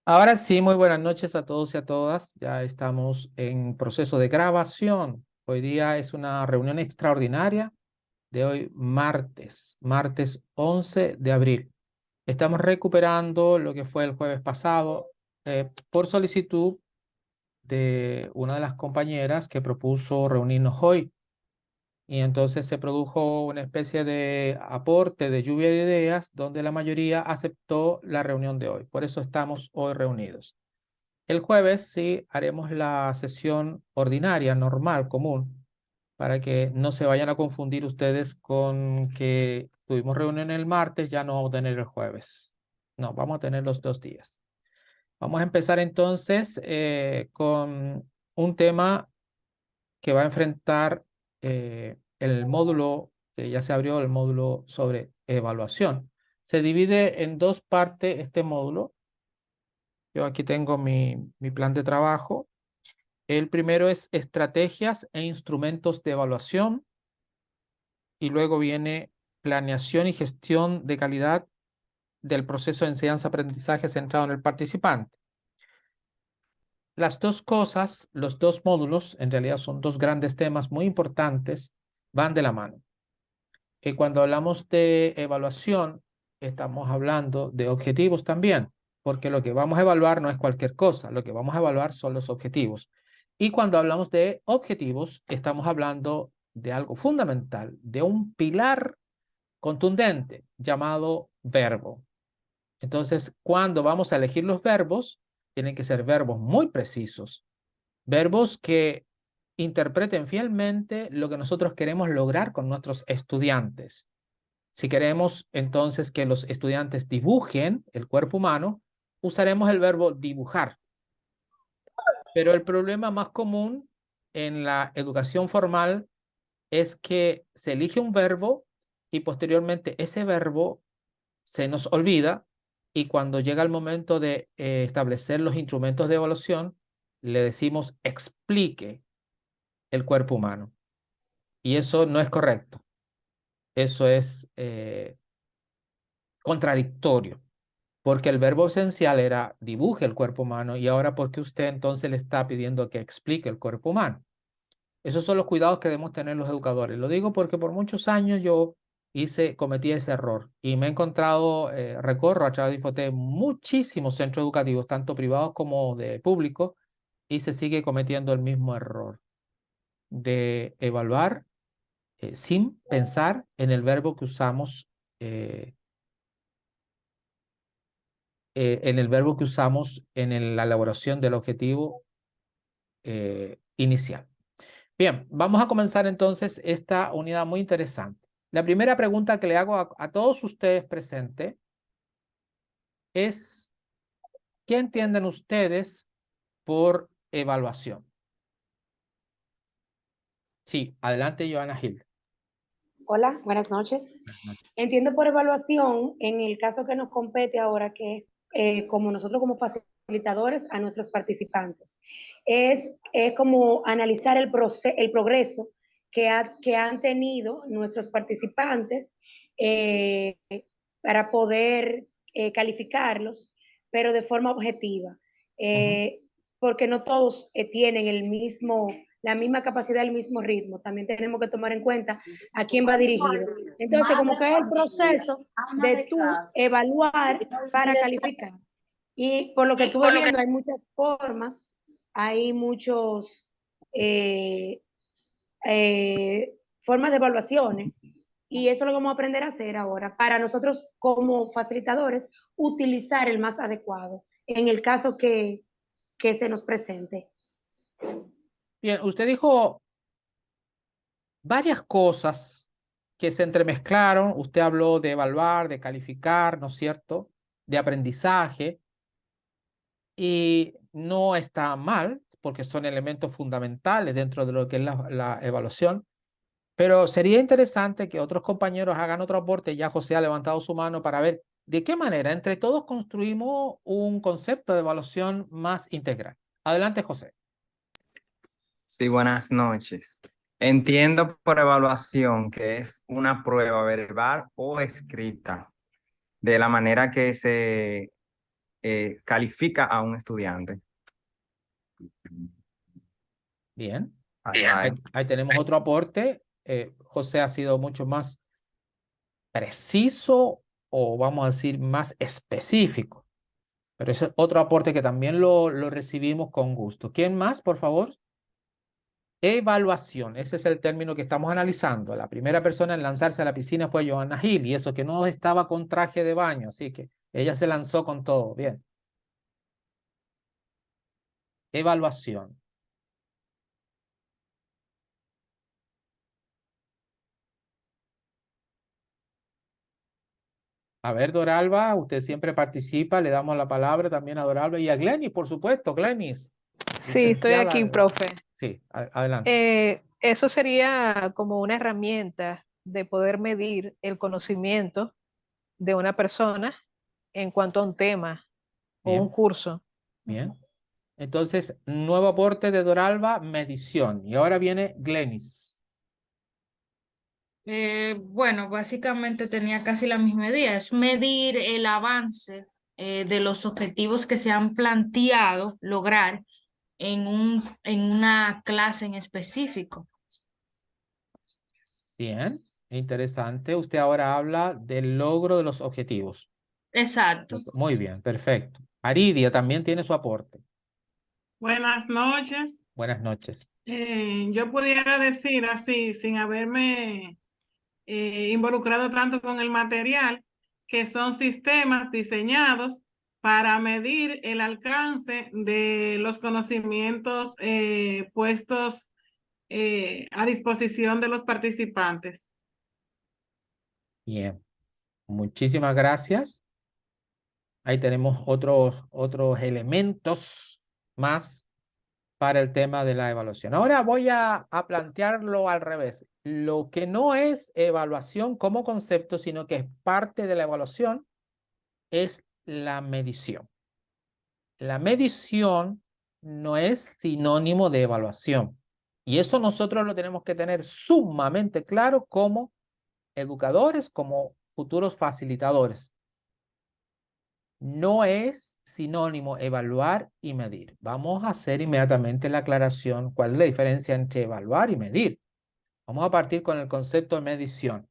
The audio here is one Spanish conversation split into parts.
Ahora sí, muy buenas noches a todos y a todas. Ya estamos en proceso de grabación. Hoy día es una reunión extraordinaria de hoy martes 11 de abril. Estamos recuperando lo que fue el jueves pasado por solicitud de una de las compañeras que propuso reunirnos hoy. Y entonces se produjo una especie de aporte de lluvia de ideas donde la mayoría aceptó la reunión de hoy. Por eso estamos hoy reunidos. El jueves sí haremos la sesión ordinaria, normal, común, para que no se vayan a confundir ustedes con que tuvimos reunión el martes, ya no vamos a tener el jueves. No, vamos a tener los 2 días. Vamos a empezar entonces con un tema que va a enfrentar el módulo que ya se abrió, el módulo sobre evaluación. Se divide en dos partes este módulo. Yo aquí tengo mi plan de trabajo. El primero es estrategias e instrumentos de evaluación y luego viene planeación y gestión de calidad del proceso de enseñanza-aprendizaje centrado en el participante. Las dos cosas, los dos módulos, en realidad son dos grandes temas muy importantes, van de la mano. Cuando hablamos de evaluación, estamos hablando de objetivos también, porque lo que vamos a evaluar no es cualquier cosa, lo que vamos a evaluar son los objetivos. Y cuando hablamos de objetivos, estamos hablando de algo fundamental, de un pilar contundente llamado verbo. Entonces, cuando vamos a elegir los verbos, tienen que ser verbos muy precisos, verbos que interpreten fielmente lo que nosotros queremos lograr con nuestros estudiantes. Si queremos entonces que los estudiantes dibujen el cuerpo humano, usaremos el verbo dibujar. Pero el problema más común en la educación formal es que se elige un verbo y posteriormente ese verbo se nos olvida y cuando llega el momento de establecer los instrumentos de evaluación, le decimos explique el cuerpo humano. Y eso no es correcto. Eso es contradictorio. Porque el verbo esencial era dibuje el cuerpo humano y ahora porque usted entonces le está pidiendo que explique el cuerpo humano. Esos son los cuidados que debemos tener los educadores. Lo digo porque por muchos años yo cometí ese error y me he encontrado, recorro a través de Infotep muchísimos centros educativos, tanto privados como de público, y se sigue cometiendo el mismo error de evaluar sin pensar en el verbo que usamos eh, la elaboración del objetivo inicial. Bien, vamos a comenzar entonces esta unidad muy interesante. La primera pregunta que le hago a todos ustedes presentes es, ¿qué entienden ustedes por evaluación? Sí, adelante, Joana Gil. Hola, buenas noches. Buenas noches. Entiendo por evaluación, en el caso que nos compete ahora, que como nosotros como facilitadores a nuestros participantes, es como analizar el progreso que han tenido nuestros participantes eh, para poder calificarlos, pero de forma objetiva, Ujú. eh, porque no todos tienen la misma capacidad, el mismo ritmo. También tenemos que tomar en cuenta a quién va dirigido. Entonces, como que es el proceso de tú evaluar para calificar. Y por lo que estuve viendo, hay muchas formas, hay muchos eh, formas de evaluaciones. Y eso lo vamos a aprender a hacer ahora para nosotros como facilitadores utilizar el más adecuado en el caso que se nos presente. Bien, usted dijo varias cosas que se entremezclaron. Usted habló de evaluar, de calificar, ¿no es cierto? De aprendizaje. Y no está mal, porque son elementos fundamentales dentro de lo que es la evaluación. Pero sería interesante que otros compañeros hagan otro aporte. Ya José ha levantado su mano para ver de qué manera entre todos construimos un concepto de evaluación más integral. Adelante, José. Sí, buenas noches. Entiendo por evaluación que es una prueba verbal o escrita de la manera que se califica a un estudiante. Bien. Hasta ahí. Ahí tenemos otro aporte. José ha sido mucho más preciso o vamos a decir más específico. Pero ese es otro aporte que también lo recibimos con gusto. ¿Quién más, por favor? Evaluación. Ese es el término que estamos analizando. La primera persona en lanzarse a la piscina fue Johanna Hill y eso que no estaba con traje de baño, así que ella se lanzó con todo. Bien. Evaluación. A ver, Doralba, usted siempre participa, le damos la palabra también a Doralba y a Glenis, por supuesto, Glenis. Sí, estoy aquí, Licenciada. profe. Sí, adelante. Eso sería como una herramienta de poder medir el conocimiento de una persona en cuanto a un tema o un Bien, curso. bien. Entonces, nuevo aporte de Doralba, medición. Y ahora viene Glenis. Bueno, básicamente tenía casi la misma idea, es medir el avance de los objetivos que se han planteado lograr en una clase en específico. Bien, interesante. Usted ahora habla del logro de los objetivos. Exacto. Muy bien, perfecto. Aridia también tiene su aporte. Buenas noches. Buenas noches. Yo pudiera decir así, sin haberme involucrado tanto con el material, que son sistemas diseñados para medir el alcance de los conocimientos puestos a disposición de los participantes. Bien, muchísimas gracias. Ahí tenemos otros elementos más para el tema de la evaluación. Ahora voy a plantearlo al revés. Lo que no es evaluación como concepto, sino que es parte de la evaluación, es la medición. La medición no es sinónimo de evaluación. Y eso nosotros lo tenemos que tener sumamente claro como educadores, como futuros facilitadores. No es sinónimo evaluar y medir. Vamos a hacer inmediatamente la aclaración. ¿Cuál es la diferencia entre evaluar y medir? Vamos a partir con el concepto de medición.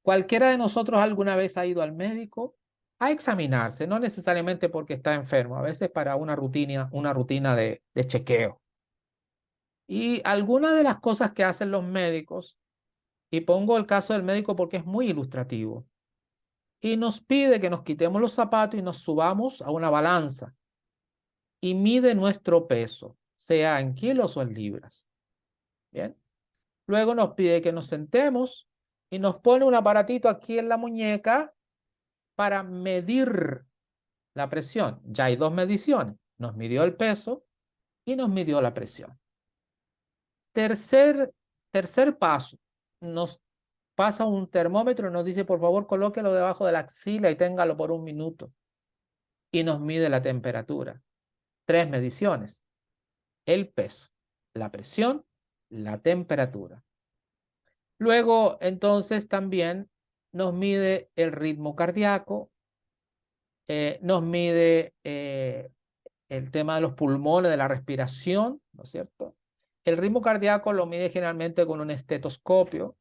Cualquiera de nosotros alguna vez ha ido al médico a examinarse, no necesariamente porque está enfermo, a veces para una rutina de chequeo. Y algunas de las cosas que hacen los médicos, y pongo el caso del médico porque es muy ilustrativo, y nos pide que nos quitemos los zapatos y nos subamos a una balanza y mide nuestro peso, sea en kilos o en libras. Bien. Luego nos pide que nos sentemos y nos pone un aparatito aquí en la muñeca para medir la presión. Ya hay dos mediciones. Nos midió el peso y nos midió la presión. Tercer paso, nos pasa un termómetro y nos dice, por favor, colóquelo debajo de la axila y téngalo por 1 minuto. Y nos mide la temperatura. 3 mediciones. El peso, la presión, la temperatura. Luego, entonces, también nos mide el ritmo cardíaco, nos mide el tema de los pulmones, de la respiración, ¿no es cierto? El ritmo cardíaco lo mide generalmente con un estetoscopio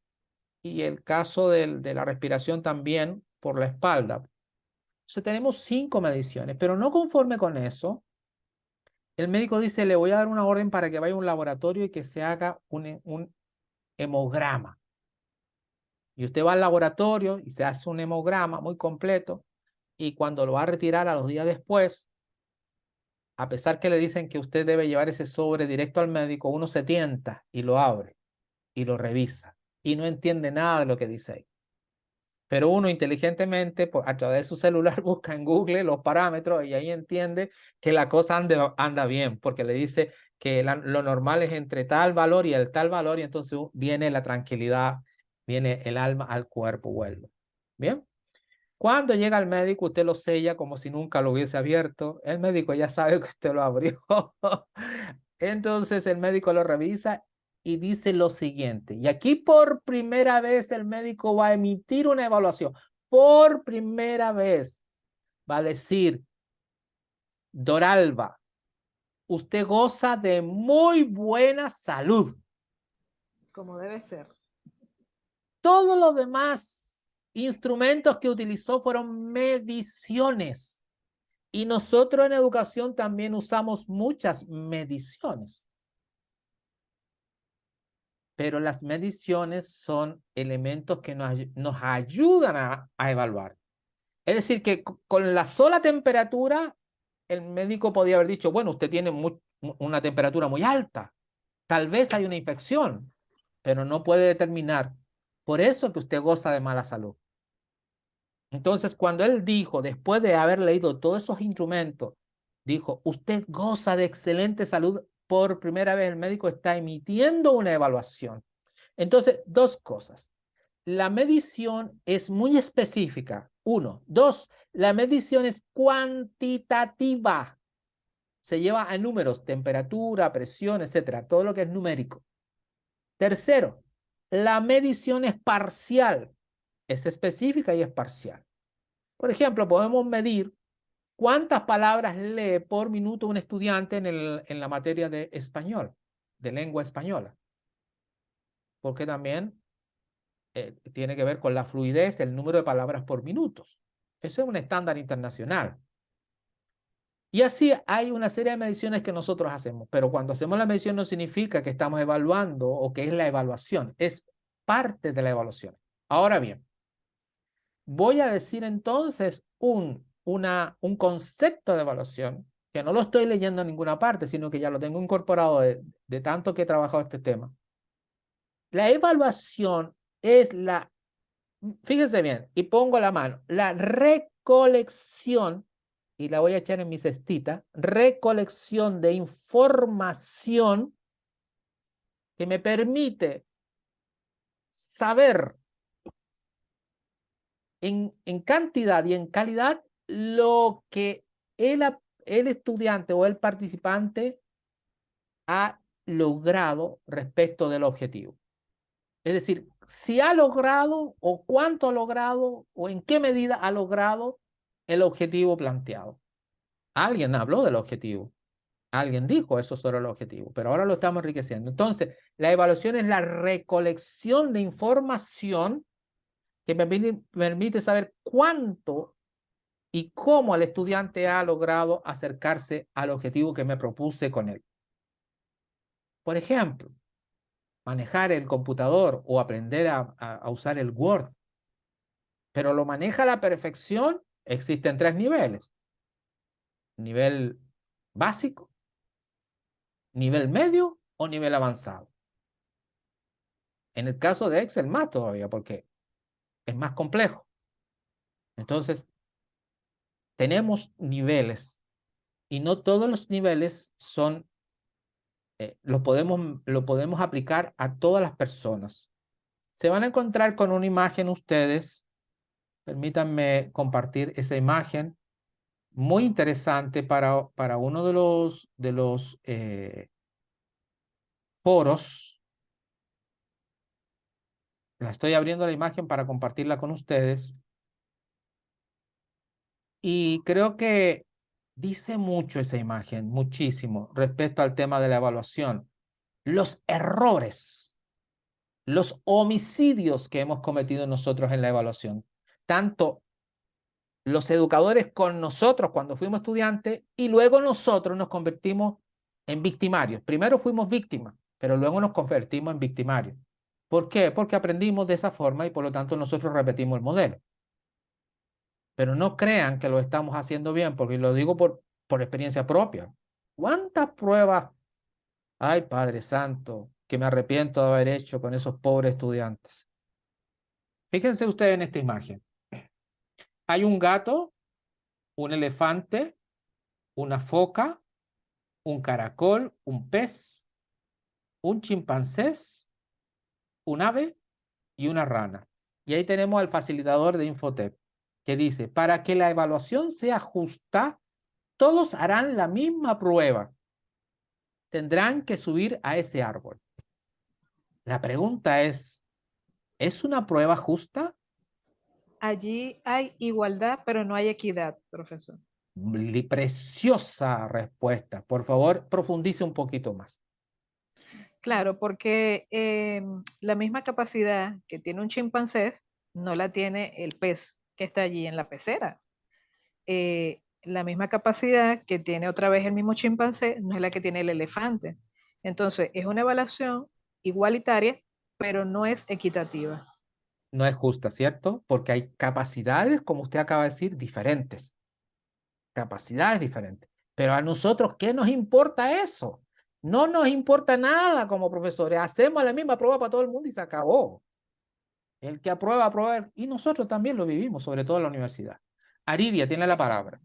y el caso de la respiración también por la espalda. Entonces tenemos 5 mediciones, pero no conforme con eso, el médico dice, le voy a dar una orden para que vaya a un laboratorio y que se haga un hemograma. Y usted va al laboratorio y se hace un hemograma muy completo y cuando lo va a retirar a los días después, a pesar que le dicen que usted debe llevar ese sobre directo al médico, uno se tienta y lo abre y lo revisa y no entiende nada de lo que dice ahí. Pero uno inteligentemente, a través de su celular, busca en Google los parámetros y ahí entiende que la cosa anda bien, porque le dice que lo normal es entre tal valor y el tal valor y entonces viene la tranquilidad, viene el alma al cuerpo, vuelve. Bien. Cuando llega al médico, usted lo sella como si nunca lo hubiese abierto. El médico ya sabe que usted lo abrió. Entonces el médico lo revisa y dice lo siguiente. Y aquí por primera vez el médico va a emitir una evaluación. Por primera vez. va a decir, Doralba, usted goza de muy buena salud. Como debe ser. Todos los demás instrumentos que utilizó fueron mediciones. Y nosotros en educación también usamos muchas mediciones. Pero las mediciones son elementos que nos ayudan a evaluar. Es decir, que con la sola temperatura, el médico podía haber dicho, bueno, usted tiene una temperatura muy alta, tal vez hay una infección, pero no puede determinar. Por eso que usted goza de mala salud. Entonces, cuando él dijo, después de haber leído todos esos instrumentos, dijo, usted goza de excelente salud, por primera vez el médico está emitiendo una evaluación. Entonces, dos cosas. La medición es muy específica, uno. Dos, la medición es cuantitativa. Se lleva a números, temperatura, presión, etcétera, todo lo que es numérico. Tercero, la medición es parcial. Es específica y es parcial. Por ejemplo, podemos medir cuántas palabras lee por minuto un estudiante en la materia de español, de lengua española. Porque también tiene que ver con la fluidez, el número de palabras por minutos. Eso es un estándar internacional. Y así hay una serie de mediciones que nosotros hacemos, pero cuando hacemos la medición no significa que estamos evaluando o que es la evaluación, es parte de la evaluación. Ahora bien, voy a decir entonces un concepto de evaluación que no lo estoy leyendo en ninguna parte, sino que ya lo tengo incorporado de tanto que he trabajado este tema. La evaluación es fíjense bien, y pongo la mano, la recolección, y la voy a echar en mi cestita, recolección de información que me permite saber en cantidad y en calidad lo que el estudiante o el participante ha logrado respecto del objetivo. Es decir, si ha logrado o cuánto ha logrado o en qué medida ha logrado el objetivo planteado. Alguien habló del objetivo. Alguien dijo eso sobre el objetivo, pero ahora lo estamos enriqueciendo. Entonces, la evaluación es la recolección de información que me permite saber cuánto y cómo el estudiante ha logrado acercarse al objetivo que me propuse con él. Por ejemplo, manejar el computador o aprender a usar el Word, pero lo maneja a la perfección. Existen 3 niveles. Nivel básico, nivel medio o nivel avanzado. En el caso de Excel más todavía, porque es más complejo. Entonces, tenemos niveles y no todos los niveles son, lo podemos aplicar a todas las personas. Se van a encontrar con una imagen ustedes. Permítanme compartir esa imagen. Muy interesante para uno de los foros. La estoy abriendo la imagen para compartirla con ustedes. Y creo que dice mucho esa imagen, muchísimo, respecto al tema de la evaluación. Los errores, los homicidios que hemos cometido nosotros en la evaluación. Tanto los educadores con nosotros cuando fuimos estudiantes y luego nosotros nos convertimos en victimarios. Primero fuimos víctimas, pero luego nos convertimos en victimarios. ¿Por qué? Porque aprendimos de esa forma y por lo tanto nosotros repetimos el modelo. Pero no crean que lo estamos haciendo bien, porque lo digo por experiencia propia. ¿Cuántas pruebas? Ay, Padre Santo, que me arrepiento de haber hecho con esos pobres estudiantes. Fíjense ustedes en esta imagen. Hay un gato, un elefante, una foca, un caracol, un pez, un chimpancé, un ave y una rana. Y ahí tenemos al facilitador de Infotep, que dice, para que la evaluación sea justa, todos harán la misma prueba. Tendrán que subir a ese árbol. La pregunta ¿es una prueba justa? allí hay igualdad, pero no hay equidad, profesor. Preciosa respuesta. Por favor, profundice un poquito más. Claro, porque la misma capacidad que tiene un chimpancé no la tiene el pez que está allí en la pecera. La misma capacidad que tiene otra vez el mismo chimpancé no es la que tiene el elefante. Entonces, es una evaluación igualitaria, pero no es equitativa. No es justa, ¿cierto? Porque hay capacidades, como usted acaba de decir, diferentes. Capacidades diferentes. Pero a nosotros, ¿qué nos importa eso? No nos importa nada como profesores. Hacemos la misma prueba para todo el mundo y se acabó. El que aprueba, aprueba. Y nosotros también lo vivimos, sobre todo en la universidad. Aridia, tiene la palabra.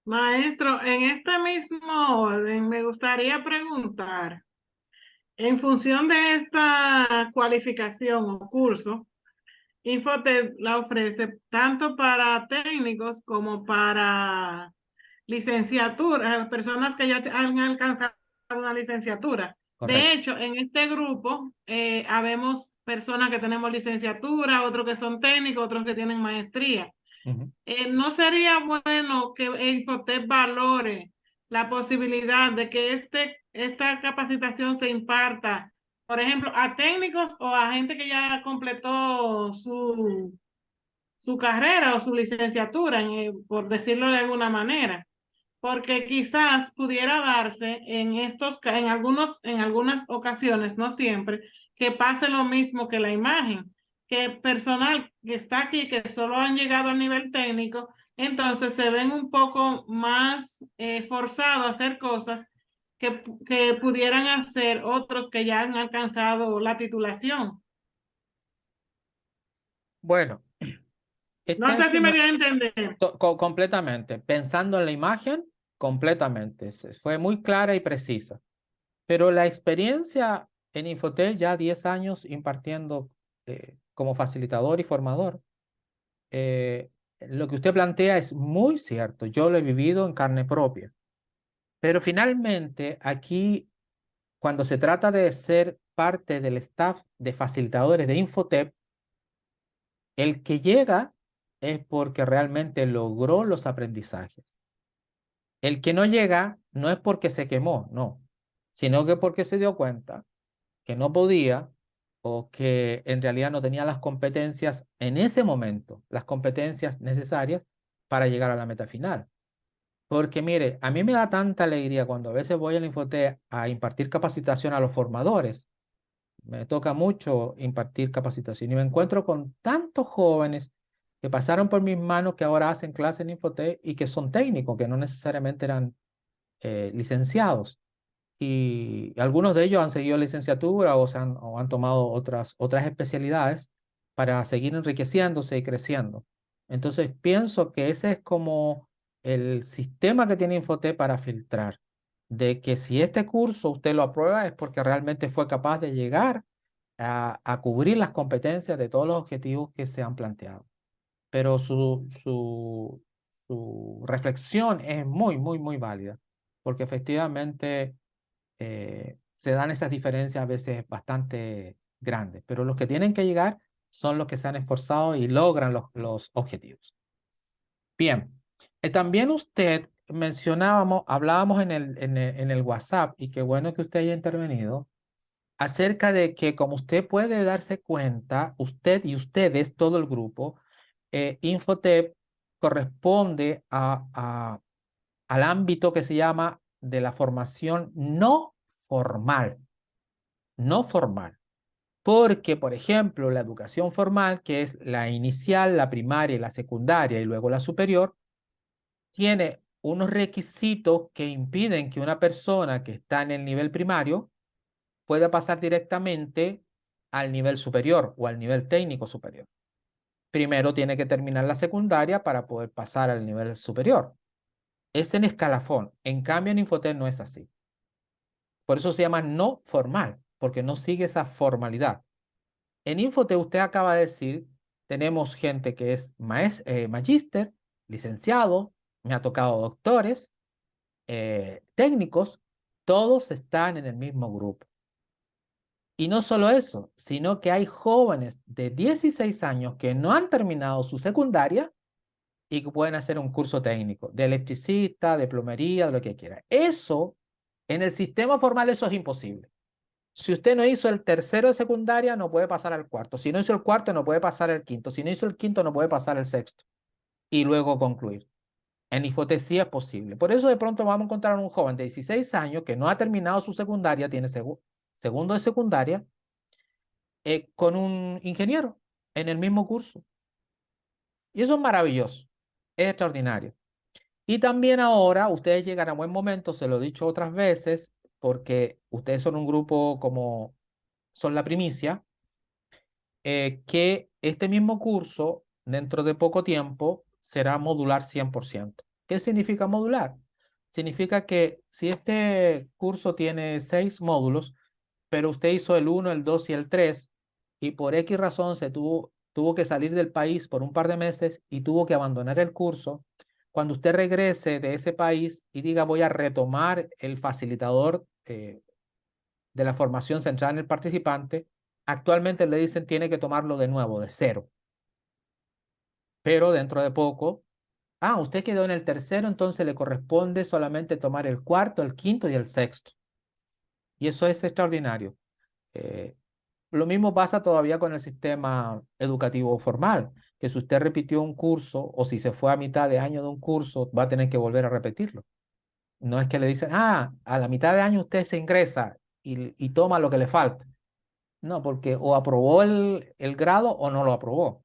Maestro, en este mismo orden me gustaría preguntar, en función de esta cualificación o curso, Infotep la ofrece tanto para técnicos como para licenciatura, personas que ya han alcanzado una licenciatura. Correcto. De hecho, en este grupo habemos personas que tenemos licenciatura, otros que son técnicos, otros que tienen maestría. ¿No sería bueno que Infotep valore la posibilidad de que esta capacitación se imparta, por ejemplo, a técnicos o a gente que ya completó su carrera o su licenciatura, por decirlo de alguna manera? Porque quizás pudiera darse en algunas ocasiones, no siempre, que pase lo mismo que la imagen, que personal que está aquí, que solo han llegado al nivel técnico, entonces se ven un poco más forzados a hacer cosas que pudieran hacer otros que ya han alcanzado la titulación. Bueno, No esta sé es si me una... dio a entender. Completamente. Pensando en la imagen, completamente. Fue muy clara y precisa. Pero la experiencia en Infotep, ya 10 años impartiendo como facilitador y formador, lo que usted plantea es muy cierto. Yo lo he vivido en carne propia. Pero finalmente, aquí, cuando se trata de ser parte del staff de facilitadores de Infotep, el que llega es porque realmente logró los aprendizajes. El que no llega no es porque se quemó, no, sino que porque se dio cuenta que no podía o que en realidad no tenía las competencias en ese momento, las competencias necesarias para llegar a la meta final. Porque mire, a mí me da tanta alegría cuando a veces voy a la Infotep a impartir capacitación a los formadores. Me toca mucho impartir capacitación y me encuentro con tantos jóvenes que pasaron por mis manos que ahora hacen clases en Infotep y que son técnicos, que no necesariamente eran licenciados. Y algunos de ellos han seguido licenciatura o han tomado otras especialidades para seguir enriqueciéndose y creciendo. Entonces pienso que ese es como el sistema que tiene Infotep para filtrar, de que si este curso usted lo aprueba es porque realmente fue capaz de llegar a cubrir las competencias de todos los objetivos que se han planteado. Pero su reflexión es muy, muy, muy válida, porque efectivamente se dan esas diferencias a veces bastante grandes, pero los que tienen que llegar son los que se han esforzado y logran los objetivos. Bien, también usted hablábamos en el WhatsApp, y qué bueno que usted haya intervenido, acerca de que, como usted puede darse cuenta, usted y ustedes, todo el grupo, Infotep corresponde al ámbito que se llama de la formación no formal. No formal. Porque, por ejemplo, la educación formal, que es la inicial, la primaria y la secundaria y luego la superior, tiene unos requisitos que impiden que una persona que está en el nivel primario pueda pasar directamente al nivel superior o al nivel técnico superior. Primero tiene que terminar la secundaria para poder pasar al nivel superior. Es en escalafón. En cambio, en Infotep no es así. Por eso se llama no formal, porque no sigue esa formalidad. En Infotep, usted acaba de decir, tenemos gente que es magíster, licenciado, me ha tocado doctores, técnicos, todos están en el mismo grupo. Y no solo eso, sino que hay jóvenes de 16 años que no han terminado su secundaria y que pueden hacer un curso técnico de electricista, de plomería, de lo que quiera. Eso, en el sistema formal, eso es imposible. Si usted no hizo el tercero de secundaria, no puede pasar al cuarto. Si no hizo el cuarto, no puede pasar al quinto. Si no hizo el quinto, no puede pasar al sexto. Y luego concluir. En IFOTEP sí es posible. Por eso de pronto vamos a encontrar un joven de 16 años que no ha terminado su secundaria, tiene segundo de secundaria, con un ingeniero en el mismo curso. Y eso es maravilloso, es extraordinario. Y también ahora ustedes llegan a buen momento, se lo he dicho otras veces, porque ustedes son un grupo como son la primicia, que este mismo curso, dentro de poco tiempo, será modular 100%. ¿Qué significa modular? Significa que si este curso tiene 6 módulos, pero usted hizo el 1, el 2 y el 3, y por X razón tuvo que salir del país por un par de meses y tuvo que abandonar el curso, cuando usted regrese de ese país y diga voy a retomar el facilitador de la formación centrada en el participante, actualmente le dicen tiene que tomarlo de nuevo, de cero. Pero dentro de poco, usted quedó en el tercero, entonces le corresponde solamente tomar el cuarto, el quinto y el sexto. Y eso es extraordinario. Lo mismo pasa todavía con el sistema educativo formal, que si usted repitió un curso o si se fue a mitad de año de un curso, va a tener que volver a repetirlo. No es que le dicen, a la mitad de año usted se ingresa y toma lo que le falta. No, porque o aprobó el grado o no lo aprobó.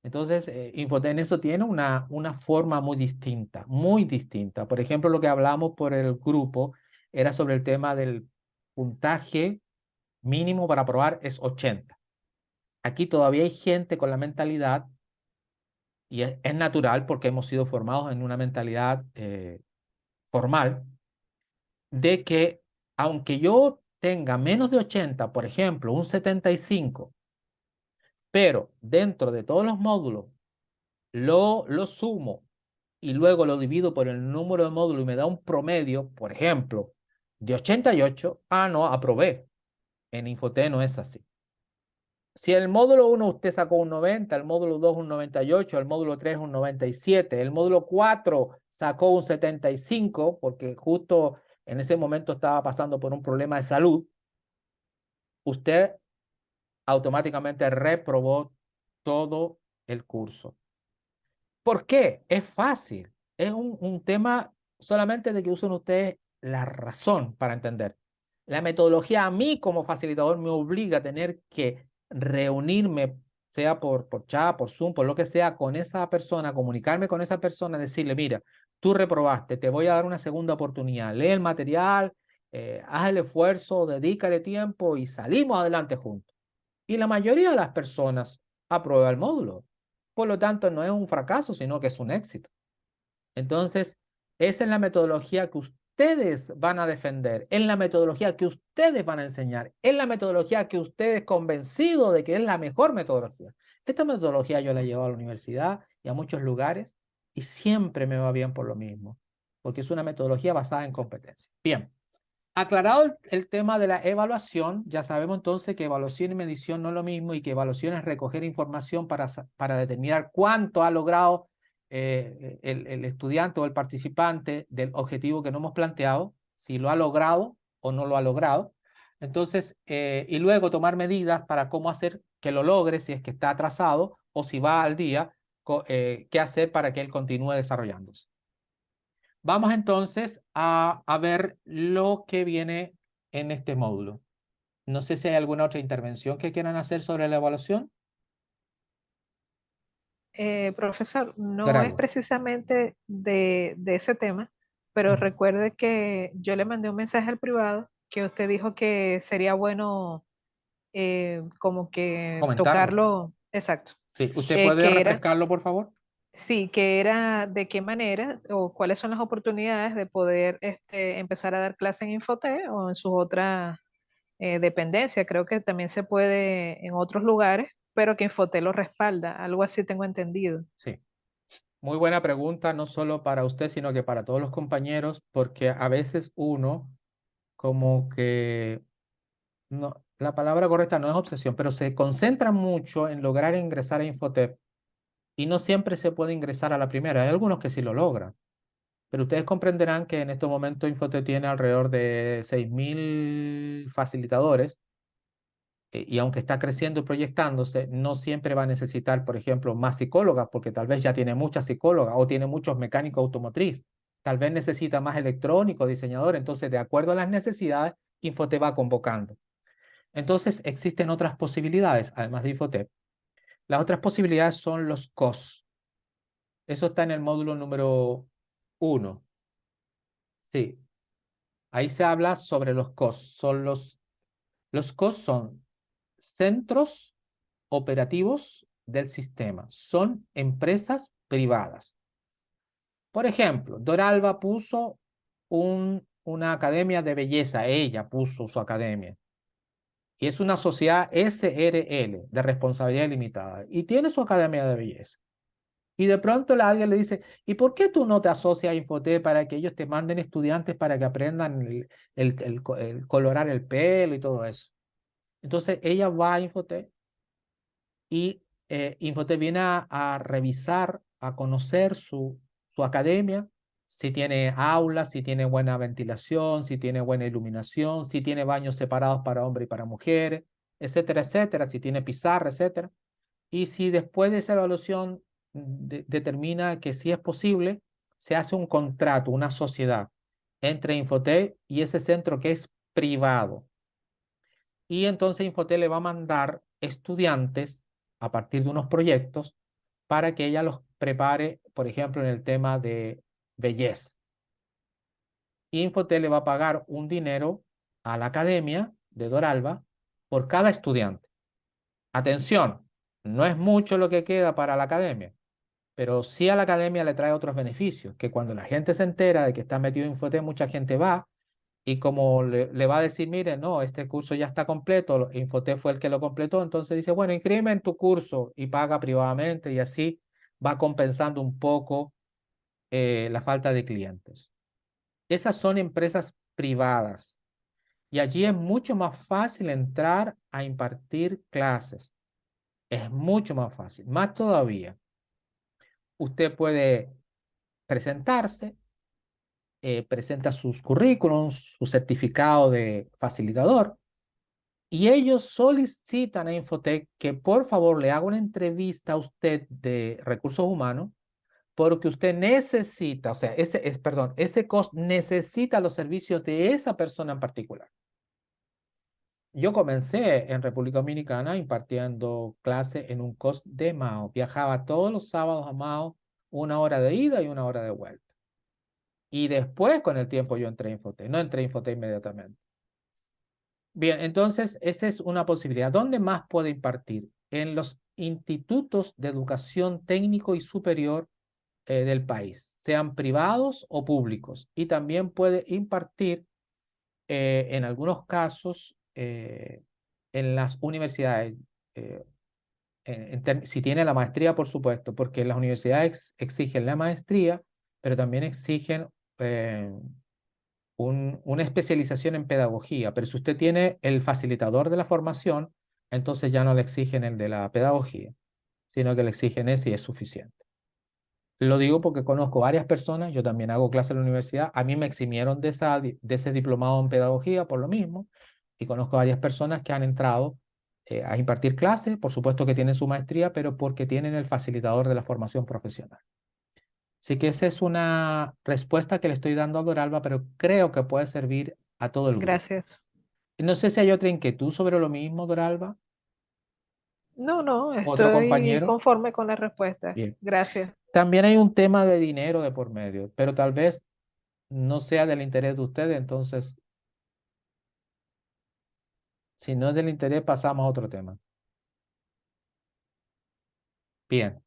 Entonces, Infotep en eso tiene una forma muy distinta, muy distinta. Por ejemplo, lo que hablamos por el grupo era sobre el tema del puntaje mínimo para aprobar es 80. Aquí todavía hay gente con la mentalidad, y es natural porque hemos sido formados en una mentalidad formal, de que aunque yo tenga menos de 80, por ejemplo, un 75, pero dentro de todos los módulos lo sumo y luego lo divido por el número de módulos y me da un promedio, por ejemplo, de 88, no, aprobé. En Infotep no es así. Si el módulo 1 usted sacó un 90, el módulo 2 un 98, el módulo 3 un 97, el módulo 4 sacó un 75, porque justo en ese momento estaba pasando por un problema de salud, usted automáticamente reprobó todo el curso. ¿Por qué? Es fácil. Es un tema solamente de que usen ustedes la razón para entender. La metodología a mí como facilitador me obliga a tener que reunirme, sea por chat, por Zoom, por lo que sea, con esa persona, comunicarme con esa persona, decirle, mira, tú reprobaste, te voy a dar una segunda oportunidad, lee el material, haz el esfuerzo, dedícale tiempo y salimos adelante juntos. Y la mayoría de las personas aprueba el módulo. Por lo tanto, no es un fracaso, sino que es un éxito. Entonces, esa es la metodología que ustedes van a defender, es la metodología que ustedes van a enseñar, es la metodología que ustedes convencidos de que es la mejor metodología. Esta metodología yo la llevo a la universidad y a muchos lugares y siempre me va bien por lo mismo, porque es una metodología basada en competencia. Bien. Aclarado el tema de la evaluación, ya sabemos entonces que evaluación y medición no es lo mismo y que evaluación es recoger información para determinar cuánto ha logrado el estudiante o el participante del objetivo que no hemos planteado, si lo ha logrado o no lo ha logrado. Entonces, y luego tomar medidas para cómo hacer que lo logre, si es que está atrasado o si va al día, qué hacer para que él continúe desarrollándose. Vamos entonces a ver lo que viene en este módulo. No sé si hay alguna otra intervención que quieran hacer sobre la evaluación. Profesor, no es Grabo. precisamente de ese tema, pero recuerde que yo le mandé un mensaje al privado que usted dijo que sería bueno como que Comentarlo. tocarlo. Exacto. Sí, ¿usted puede refrescarlo, por favor? Sí, que era de qué manera o cuáles son las oportunidades de poder empezar a dar clase en Infotep o en sus otras dependencias. Creo que también se puede en otros lugares, pero que Infotep lo respalda. Algo así tengo entendido. Sí. Muy buena pregunta, no solo para usted, sino que para todos los compañeros, porque a veces uno como que no, la palabra correcta no es obsesión, pero se concentra mucho en lograr ingresar a Infotep y no siempre se puede ingresar a la primera. Hay algunos que sí lo logran, pero ustedes comprenderán que en este momento Infotep tiene alrededor de 6.000 facilitadores y aunque está creciendo y proyectándose, no siempre va a necesitar, por ejemplo, más psicólogas, porque tal vez ya tiene muchas psicólogas o tiene muchos mecánicos automotriz. Tal vez necesita más electrónico, diseñador. Entonces, de acuerdo a las necesidades, Infotep va convocando. Entonces, existen otras posibilidades, además de Infotep. Las otras posibilidades son los COS. Eso está en el módulo número 1. Sí, ahí se habla sobre los COS. Los COS son centros operativos del sistema. Son empresas privadas. Por ejemplo, Doralba puso una academia de belleza. Ella puso su academia. Y es una sociedad SRL de responsabilidad limitada. Y tiene su academia de belleza. Y de pronto alguien le dice, ¿y por qué tú no te asocias a Infotep para que ellos te manden estudiantes para que aprendan el colorar el pelo y todo eso? Entonces ella va a Infotep y Infotep viene a revisar, a conocer su academia, si tiene aulas, si tiene buena ventilación, si tiene buena iluminación, si tiene baños separados para hombres y para mujeres, etcétera, etcétera, si tiene pizarra, etcétera. Y si después de esa evaluación determina que sí es posible, se hace un contrato, una sociedad entre Infotep y ese centro que es privado. Y entonces Infotep le va a mandar estudiantes a partir de unos proyectos para que ella los prepare, por ejemplo, en el tema de belleza. Y Infotep le va a pagar un dinero a la academia de Doralba por cada estudiante. Atención, no es mucho lo que queda para la academia, pero sí a la academia le trae otros beneficios, que cuando la gente se entera de que está metido en Infotep, mucha gente va y como le va a decir, mire, no, este curso ya está completo, Infotep fue el que lo completó, entonces dice, bueno, inscríbeme en tu curso y paga privadamente y así va compensando un poco la falta de clientes. Esas son empresas privadas y allí es mucho más fácil entrar a impartir clases. Es mucho más fácil. Más todavía, usted puede presentarse, presenta sus currículums, su certificado de facilitador, y ellos solicitan a Infotep que por favor le haga una entrevista a usted de recursos humanos porque usted necesita, o sea, ese COS necesita los servicios de esa persona en particular. Yo comencé en República Dominicana impartiendo clases en un COS de Mao. Viajaba todos los sábados a Mao, 1 hora de ida y 1 hora de vuelta. Y después, con el tiempo, yo entré a Infotep. No entré a Infotep inmediatamente. Bien, entonces, esa es una posibilidad. ¿Dónde más puede impartir? En los institutos de educación técnico y superior del país, sean privados o públicos. Y también puede impartir, en algunos casos, en las universidades, si tiene la maestría, por supuesto, porque las universidades exigen la maestría, pero también exigen una especialización en pedagogía, pero si usted tiene el facilitador de la formación, entonces ya no le exigen el de la pedagogía, sino que le exigen ese y es suficiente. Lo digo porque conozco varias personas, yo también hago clases en la universidad, a mí me eximieron de ese diplomado en pedagogía por lo mismo, y conozco varias personas que han entrado a impartir clases, por supuesto que tienen su maestría, pero porque tienen el facilitador de la formación profesional. Así que esa es una respuesta que le estoy dando a Doralba, pero creo que puede servir a todo el grupo. Gracias. No sé si hay otra inquietud sobre lo mismo, Doralba. No, ¿Otro estoy compañero? conforme con la respuesta. Bien. Gracias. También hay un tema de dinero de por medio, pero tal vez no sea del interés de ustedes, entonces, si no es del interés, pasamos a otro tema. Bien.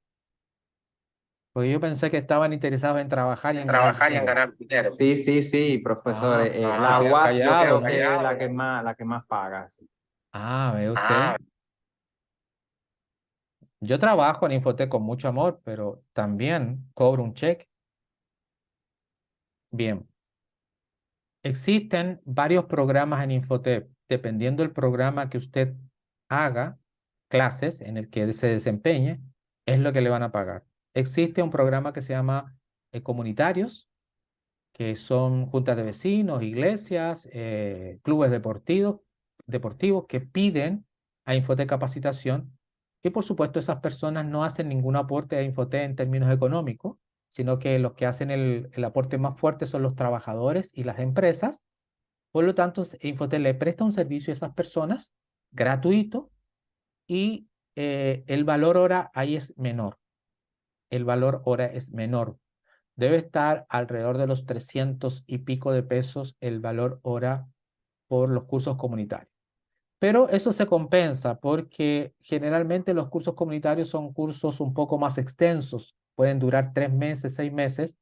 Porque yo pensé que estaban interesados en trabajar y en ganar dinero. Sí, profesor. Ah, La se quedan UAS yo callados, creo ¿no? que es la que más paga. Sí. Ve usted. Yo trabajo en Infotep con mucho amor, pero también cobro un cheque. Bien. Existen varios programas en Infotep. dependiendo del programa que usted haga, clases en el que se desempeñe, es lo que le van a pagar. Existe un programa que se llama comunitarios, que son juntas de vecinos, iglesias, clubes deportivos que piden a Infotec capacitación. Y por supuesto esas personas no hacen ningún aporte a Infotec en términos económicos, sino que los que hacen el aporte más fuerte son los trabajadores y las empresas. Por lo tanto, Infotec le presta un servicio a esas personas gratuito y el valor hora ahí es menor. El valor hora es menor. Debe estar alrededor de los 300 y pico de pesos el valor hora por los cursos comunitarios. Pero eso se compensa porque generalmente los cursos comunitarios son cursos un poco más extensos. Pueden durar 3 meses, 6 meses.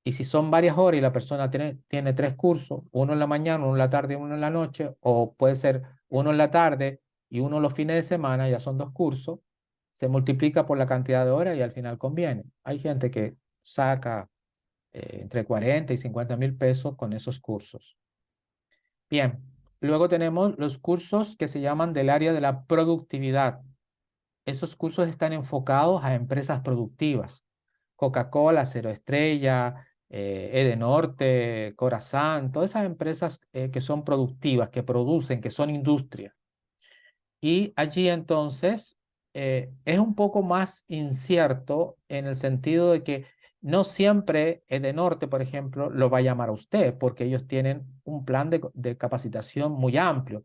Y si son varias horas y la persona tiene 3 cursos, uno en la mañana, uno en la tarde y uno en la noche, o puede ser uno en la tarde y uno los fines de semana, ya son 2 cursos, se multiplica por la cantidad de horas y al final conviene. Hay gente que saca entre 40 y 50 mil pesos con esos cursos. Bien, luego tenemos los cursos que se llaman del área de la productividad. Esos cursos están enfocados a empresas productivas. Coca-Cola, Cero Estrella, Edenorte, Corazán, todas esas empresas que son productivas, que producen, que son industria. Y allí entonces es un poco más incierto en el sentido de que no siempre Edenorte, por ejemplo, lo va a llamar a usted porque ellos tienen un plan de capacitación muy amplio.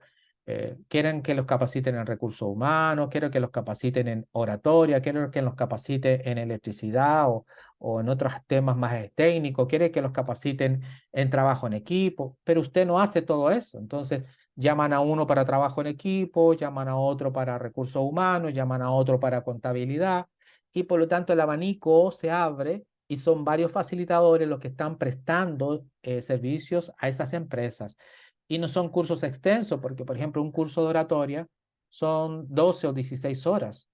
Quieren que los capaciten en recursos humanos, quieren que los capaciten en oratoria, quieren que los capaciten en electricidad o en otros temas más técnicos, quieren que los capaciten en trabajo en equipo, pero usted no hace todo eso. Entonces, llaman a uno para trabajo en equipo, llaman a otro para recursos humanos, llaman a otro para contabilidad, y por lo tanto el abanico se abre y son varios facilitadores los que están prestando servicios a esas empresas. Y no son cursos extensos, porque por ejemplo un curso de oratoria son 12 o 16 horas.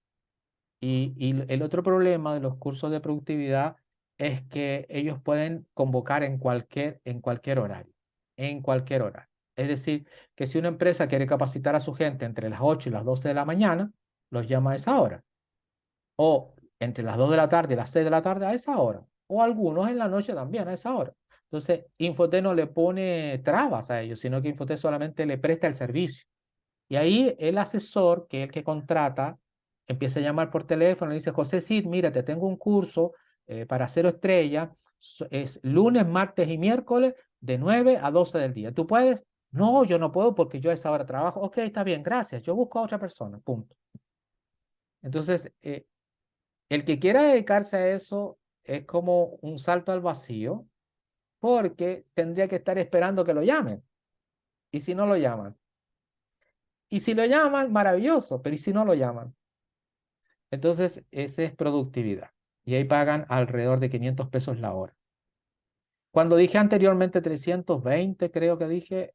Y el otro problema de los cursos de productividad es que ellos pueden convocar en cualquier horario, en cualquier horario. Es decir, que si una empresa quiere capacitar a su gente entre las 8 y las 12 de la mañana, los llama a esa hora. O entre las 2 de la tarde y las 6 de la tarde a esa hora. O algunos en la noche también a esa hora. Entonces, Infotec no le pone trabas a ellos, sino que Infotec solamente le presta el servicio. Y ahí el asesor, que es el que contrata, empieza a llamar por teléfono y dice, José Cid, mira, te tengo un curso para Cero Estrella, es lunes, martes y miércoles de 9 a 12 del día. ¿Tú puedes? No, yo no puedo porque yo a esa hora trabajo. Ok, está bien, gracias, yo busco a otra persona, punto. Entonces, el que quiera dedicarse a eso es como un salto al vacío porque tendría que estar esperando que lo llamen. ¿Y si no lo llaman? Y si lo llaman, maravilloso, pero ¿y si no lo llaman? Entonces, esa es productividad. Y ahí pagan alrededor de 500 pesos la hora. Cuando dije anteriormente 320, creo que dije,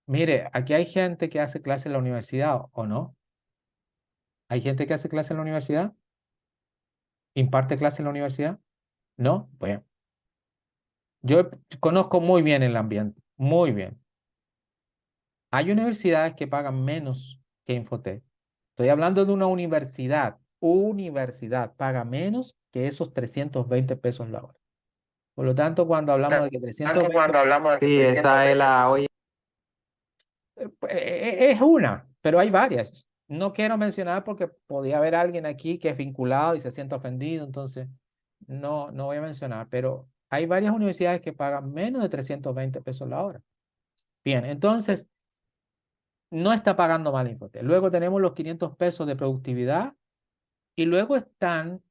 mire, aquí hay gente que hace clase en la universidad, ¿o no? ¿Hay gente que hace clase en la universidad? ¿Imparte clase en la universidad? ¿No? Bueno, yo conozco muy bien el ambiente, muy bien. Hay universidades que pagan menos que Infotec. Estoy hablando de una universidad paga menos que esos 320 pesos la hora. Por lo tanto, cuando hablamos de que 320, Sí, esa es la hoy. es una, pero hay varias. No quiero mencionar porque podría haber alguien aquí que es vinculado y se siente ofendido, entonces no voy a mencionar, pero hay varias universidades que pagan menos de 320 pesos la hora. Bien, entonces no está pagando mal Infotec. Luego tenemos los 500 pesos de productividad y luego están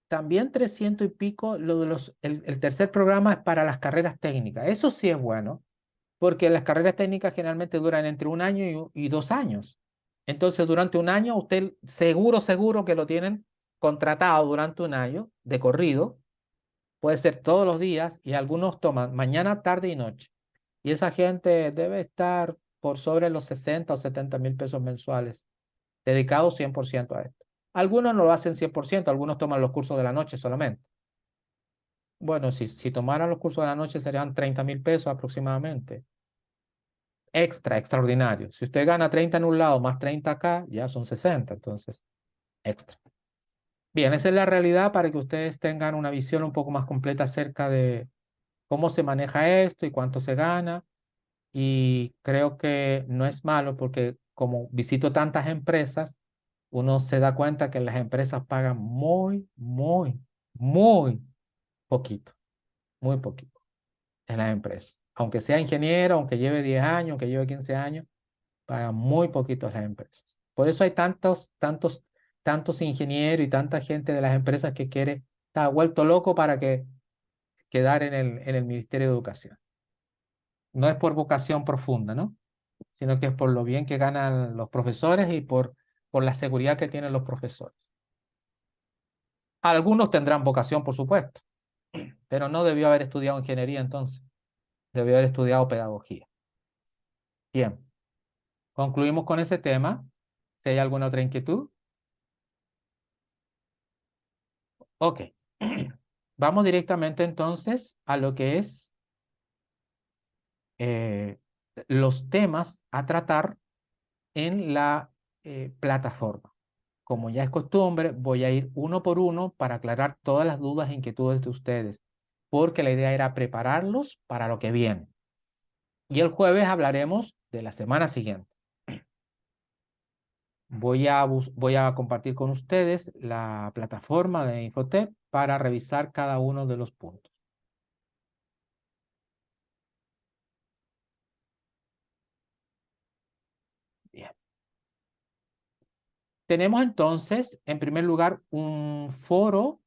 también 300 y pico, el tercer programa es para las carreras técnicas. Eso sí es bueno, porque las carreras técnicas generalmente duran entre 1 año y 2 años. Entonces, durante 1 año, usted seguro que lo tienen contratado durante 1 año de corrido. Puede ser todos los días y algunos toman mañana, tarde y noche. Y esa gente debe estar por sobre los 60 o 70 mil pesos mensuales, dedicados 100% a esto. Algunos no lo hacen 100%, algunos toman los cursos de la noche solamente. Bueno, si tomaran los cursos de la noche serían 30 mil pesos aproximadamente. extraordinario. Si usted gana 30 en un lado más 30 acá, ya son 60, entonces, extra. Bien, esa es la realidad para que ustedes tengan una visión un poco más completa acerca de cómo se maneja esto y cuánto se gana. Y creo que no es malo porque como visito tantas empresas, uno se da cuenta que las empresas pagan muy poquito, muy poquito en las empresas. Aunque sea ingeniero, aunque lleve 10 años, aunque lleve 15 años, pagan muy poquito las empresas. Por eso hay tantos ingenieros y tanta gente de las empresas que está vuelto loco para quedar en el Ministerio de Educación. No es por vocación profunda, ¿no? Sino que es por lo bien que ganan los profesores y por la seguridad que tienen los profesores. Algunos tendrán vocación, por supuesto, pero no debió haber estudiado ingeniería entonces. Debió haber estudiado pedagogía. Bien, concluimos con ese tema. Si hay alguna otra inquietud. Ok. Vamos directamente entonces a lo que es los temas a tratar en la plataforma. Como ya es costumbre, voy a ir uno por uno para aclarar todas las dudas e inquietudes de ustedes, porque la idea era prepararlos para lo que viene. Y el jueves hablaremos de la semana siguiente. Voy a compartir con ustedes la plataforma de Infotep para revisar cada uno de los puntos. Bien. Tenemos entonces, en primer lugar, un foro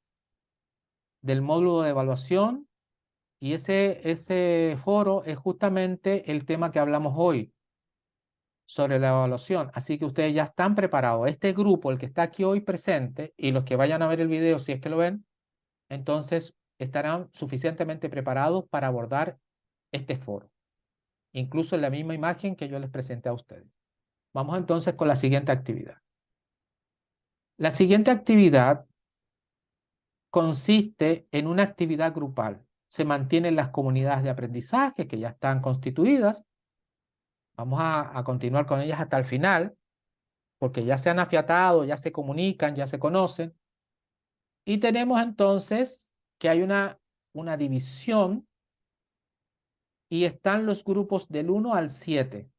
del módulo de evaluación y ese foro es justamente el tema que hablamos hoy sobre la evaluación. Así que ustedes ya están preparados. Este grupo, el que está aquí hoy presente y los que vayan a ver el video, si es que lo ven, entonces estarán suficientemente preparados para abordar este foro, incluso en la misma imagen que yo les presenté a ustedes. Vamos entonces con la siguiente actividad. La siguiente actividad consiste en una actividad grupal. Se mantienen las comunidades de aprendizaje que ya están constituidas. Vamos a continuar con ellas hasta el final, porque ya se han afiatado, ya se comunican, ya se conocen. Y tenemos entonces que hay una división y están los grupos del 1 al 7.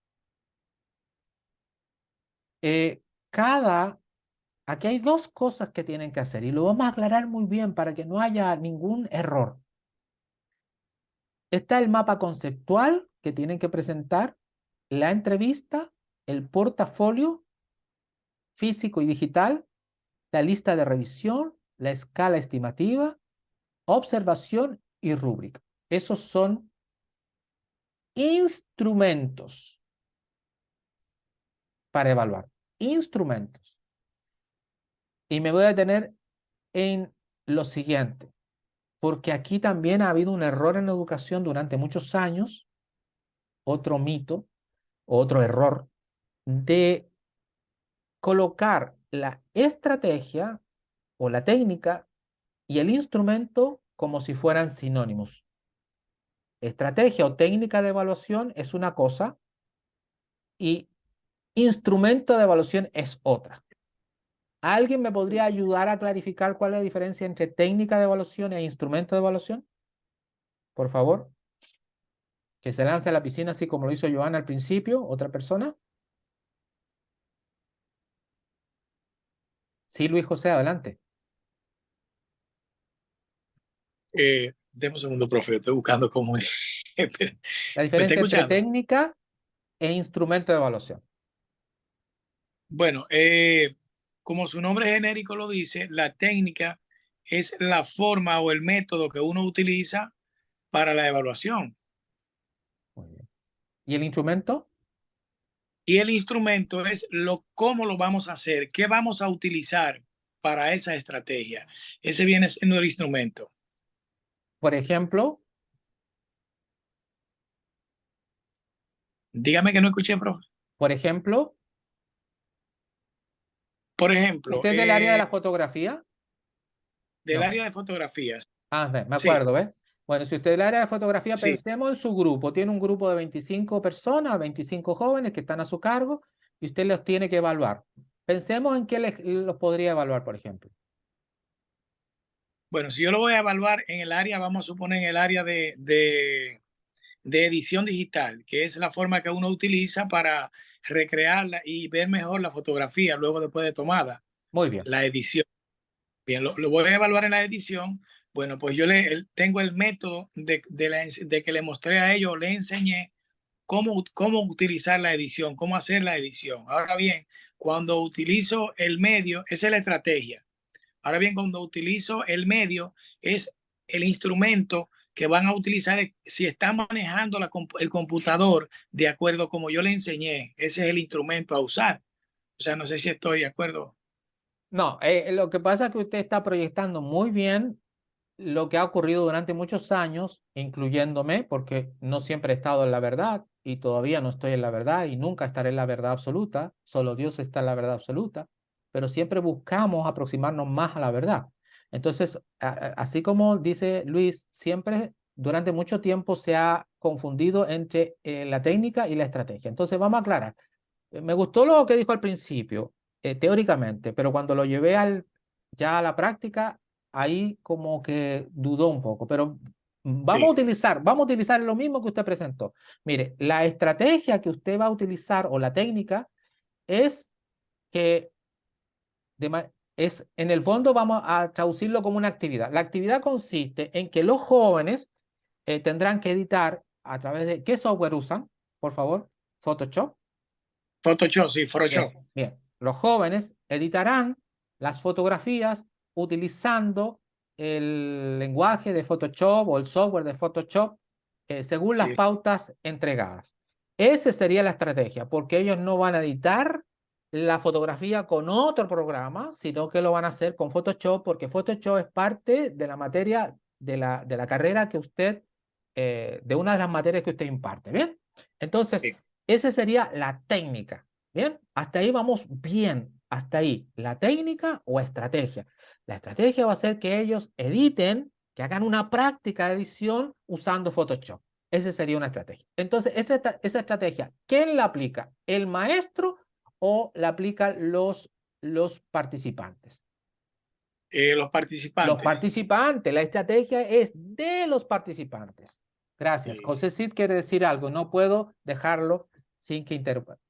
Aquí hay dos cosas que tienen que hacer y lo vamos a aclarar muy bien para que no haya ningún error. Está el mapa conceptual que tienen que presentar, la entrevista, el portafolio físico y digital, la lista de revisión, la escala estimativa, observación y rúbrica. Esos son instrumentos para evaluar. Instrumentos. Y me voy a detener en lo siguiente, porque aquí también ha habido un error en la educación durante muchos años, otro mito, otro error, de colocar la estrategia o la técnica y el instrumento como si fueran sinónimos. Estrategia o técnica de evaluación es una cosa y instrumento de evaluación es otra. ¿Alguien me podría ayudar a clarificar cuál es la diferencia entre técnica de evaluación e instrumento de evaluación? Por favor. Que se lance a la piscina así como lo hizo Joana al principio. ¿Otra persona? Sí, Luis José, adelante. Deme un segundo, profe, estoy buscando cómo es. La ¿Me está diferencia entre escuchando? técnica e instrumento de evaluación. Bueno, como su nombre genérico lo dice, la técnica es la forma o el método que uno utiliza para la evaluación. Muy bien. ¿Y el instrumento? Y el instrumento es cómo lo vamos a hacer, qué vamos a utilizar para esa estrategia. Ese viene siendo el instrumento. Por ejemplo, Dígame que no escuché, profe. por ejemplo, Por ejemplo, ¿usted es del área de la fotografía? del No. área de fotografías. Ah, me Sí. acuerdo, ¿ves? Bueno, si usted es el área de fotografía, Sí. pensemos en su grupo. Tiene un grupo de 25 personas, 25 jóvenes que están a su cargo y usted los tiene que evaluar. Pensemos en qué los podría evaluar, por ejemplo. Bueno, si yo lo voy a evaluar en el área, vamos a suponer en el área de edición digital, que es la forma que uno utiliza para recrearla y ver mejor la fotografía luego después de tomada, Muy bien. la edición. Bien, lo voy a evaluar en la edición. Bueno, pues yo tengo el método de que le mostré a ellos, le enseñé cómo utilizar la edición, cómo hacer la edición. Ahora bien, cuando utilizo el medio, esa es la estrategia. Ahora bien, cuando utilizo el medio, es el instrumento que van a utilizar si están manejando el computador de acuerdo como yo le enseñé. Ese es el instrumento a usar. O sea, no sé si estoy de acuerdo. No, lo que pasa es que usted está proyectando muy bien lo que ha ocurrido durante muchos años, incluyéndome, porque no siempre he estado en la verdad y todavía no estoy en la verdad y nunca estaré en la verdad absoluta, solo Dios está en la verdad absoluta, pero siempre buscamos aproximarnos más a la verdad. Entonces, así como dice Luis, siempre durante mucho tiempo se ha confundido entre la técnica y la estrategia. Entonces, vamos a aclarar. Me gustó lo que dijo al principio, teóricamente, pero cuando lo llevé ya a la práctica, ahí como que dudó un poco, pero vamos a utilizar lo mismo que usted presentó. Mire, la estrategia que usted va a utilizar o la técnica es que en el fondo vamos a traducirlo como una actividad. La actividad consiste en que los jóvenes tendrán que editar a través de... ¿Qué software usan? Por favor, Photoshop. Photoshop, sí, Photoshop. Bien, bien. Los jóvenes editarán las fotografías utilizando el lenguaje de Photoshop o el software de Photoshop según las Sí. pautas entregadas. Esa sería la estrategia, porque ellos no van a editar la fotografía con otro programa, sino que lo van a hacer con Photoshop, porque Photoshop es parte de la materia de la carrera que usted, de una de las materias que usted imparte. Bien, entonces, Sí. esa sería la técnica. Bien, hasta ahí vamos bien, hasta ahí, la técnica o estrategia. La estrategia va a ser que ellos editen, que hagan una práctica de edición usando Photoshop. Esa sería una estrategia. Entonces, esa estrategia, ¿quién la aplica? ¿El maestro o la aplican los participantes? Los participantes. Los participantes, la estrategia es de los participantes. Gracias. Sí. José Cid quiere decir algo, no puedo dejarlo sin que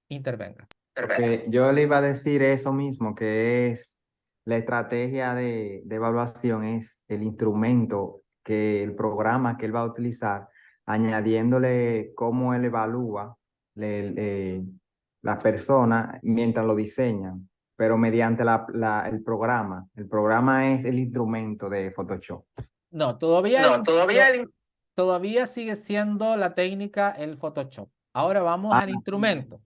intervenga. Porque yo le iba a decir eso mismo, que es la estrategia de evaluación, es el instrumento que el programa que él va a utilizar, añadiéndole cómo él evalúa la persona mientras lo diseñan, pero mediante el programa. El programa es el instrumento de Photoshop. No, todavía sigue siendo la técnica el Photoshop. Ahora vamos al instrumento.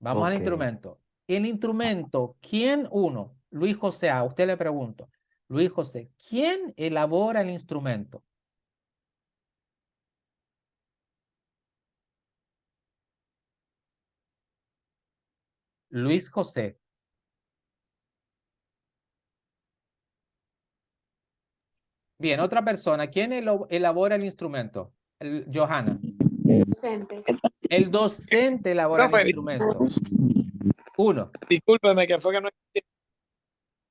Vamos al Ok. instrumento. El instrumento, ¿quién uno? Luis José, a usted le pregunto. Luis José, ¿quién elabora el instrumento? Luis José. Bien, otra persona. ¿Quién elabora el instrumento? Johanna. Docente. El docente elabora el Profe, instrumento. Uno. discúlpeme que fue que no.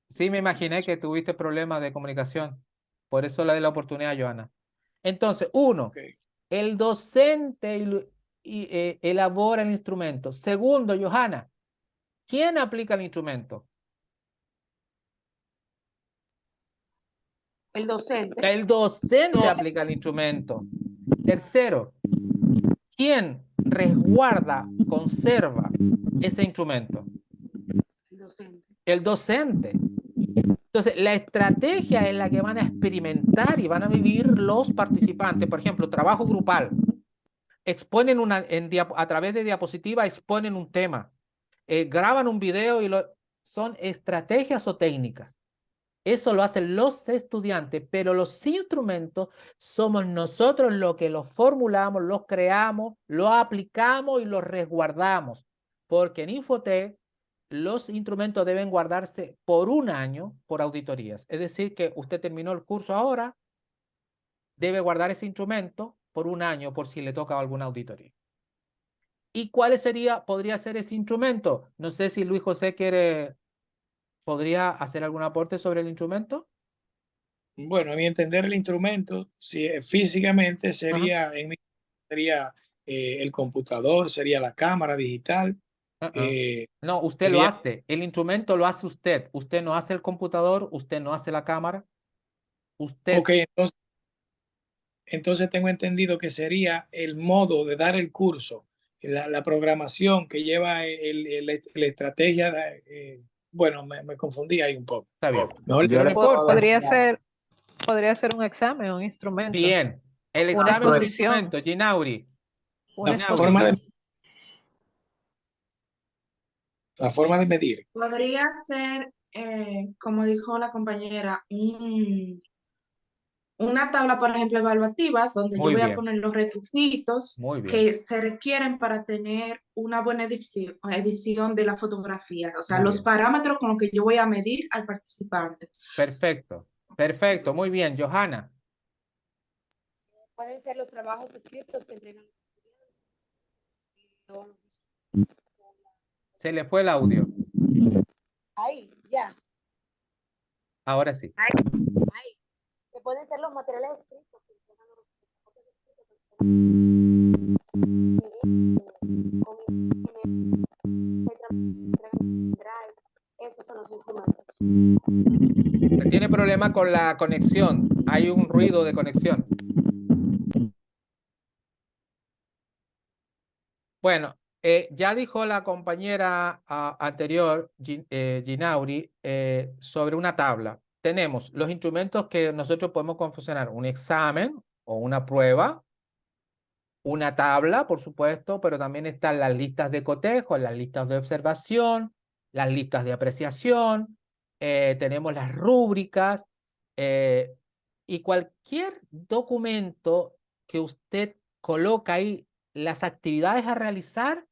Sí, me imaginé que tuviste problemas de comunicación. Por eso le di la oportunidad a Johanna. Entonces, uno, Okay. el docente elabora el instrumento. Segundo, Johanna, ¿quién aplica el instrumento? El docente. El docente aplica el instrumento. Tercero, ¿quién resguarda, conserva ese instrumento? El docente. El docente. Entonces, la estrategia es la que van a experimentar y van a vivir los participantes. Por ejemplo, trabajo grupal. Exponen a través de diapositiva, exponen un tema. Graban un video son estrategias o técnicas. Eso lo hacen los estudiantes, pero los instrumentos somos nosotros los que los formulamos, los creamos, los aplicamos y los resguardamos. Porque en Infotec los instrumentos deben guardarse por un año por auditorías. Es decir, que usted terminó el curso ahora, debe guardar ese instrumento por un año por si le toca alguna auditoría. ¿Y cuál podría ser ese instrumento? No sé si Luis José podría hacer algún aporte sobre el instrumento. Bueno, a mi entender el instrumento, si físicamente sería, sería el computador, sería la cámara digital. No, usted lo sería, hace. El instrumento lo hace usted. Usted no hace el computador, usted no hace la cámara. Usted. ok, entonces tengo entendido que sería el modo de dar el curso, la programación que lleva la estrategia. Bueno, me confundí ahí un poco. Está bien. Mejor, Yo le puedo Podría ser un examen, un instrumento. Bien. El Una examen del exposición. instrumento, Ginauri. Una Ginauri. la forma de medir. Podría ser, como dijo la compañera, una tabla, por ejemplo, evaluativa, donde yo Muy voy a bien. poner los requisitos Muy bien. que se requieren para tener una buena edición de la fotografía, o sea, Muy los bien. parámetros con los que yo voy a medir al participante. Perfecto. Perfecto. Muy bien, Johanna. Pueden ser los trabajos escritos que entregan. Se le fue el audio. Ahí, ya. Ahora sí. Ahí. Que pueden ser los materiales escritos que entregan los esos son los instrumentos. Tiene problema con la conexión. Hay un ruido de conexión. Bueno, ya dijo la compañera anterior, Ginauri, sobre una tabla. Tenemos los instrumentos que nosotros podemos confeccionar, un examen o una prueba, una tabla, por supuesto, pero también están las listas de cotejo, las listas de observación, las listas de apreciación, tenemos las rúbricas, y cualquier documento que usted coloca ahí las actividades a realizar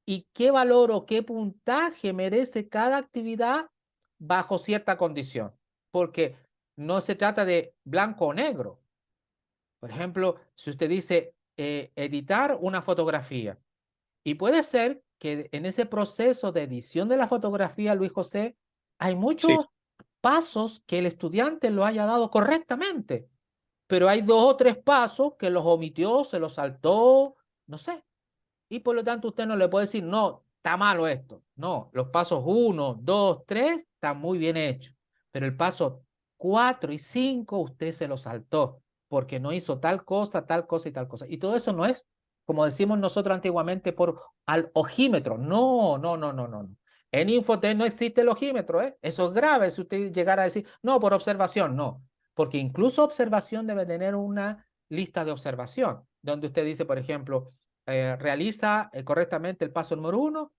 y qué valor o qué puntaje merece cada actividad bajo cierta condición, porque no se trata de blanco o negro. Por ejemplo, si usted dice editar una fotografía, y puede ser que en ese proceso de edición de la fotografía, Luis José, hay muchos pasos que el estudiante lo haya dado correctamente, pero hay 2 o 3 pasos que los omitió, se los saltó, no sé. Y por lo tanto usted no le puede decir, no, está malo esto. No, los pasos 1, 2, 3 están muy bien hechos, pero el paso 4 y 5 usted se lo saltó porque no hizo tal cosa y tal cosa. Y todo eso no es, como decimos nosotros antiguamente, por al ojímetro. No, no, no, no, no. En Infotec no existe el ojímetro, ¿eh? Eso es grave si usted llegara a decir, no, por observación, no. Porque incluso observación debe tener una lista de observación, donde usted dice, por ejemplo, realiza correctamente el paso número 1,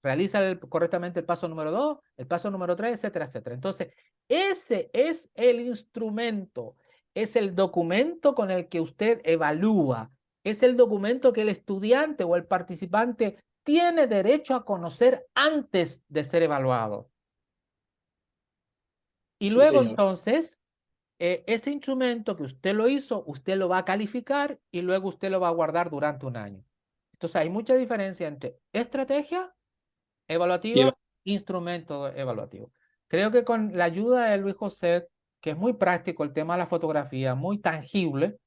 realiza correctamente el paso número 2, el paso número 3, etcétera, etcétera. Entonces, ese es el instrumento, es el documento con el que usted evalúa, es el documento que el estudiante o el participante tiene derecho a conocer antes de ser evaluado. Y Sí, luego, señor. entonces, ese instrumento que usted lo hizo, usted lo va a calificar y luego usted lo va a guardar durante un año. Entonces, hay mucha diferencia entre estrategia evaluativa e instrumento evaluativo. Creo que con la ayuda de Luis José, que es muy práctico el tema de la fotografía, muy tangible,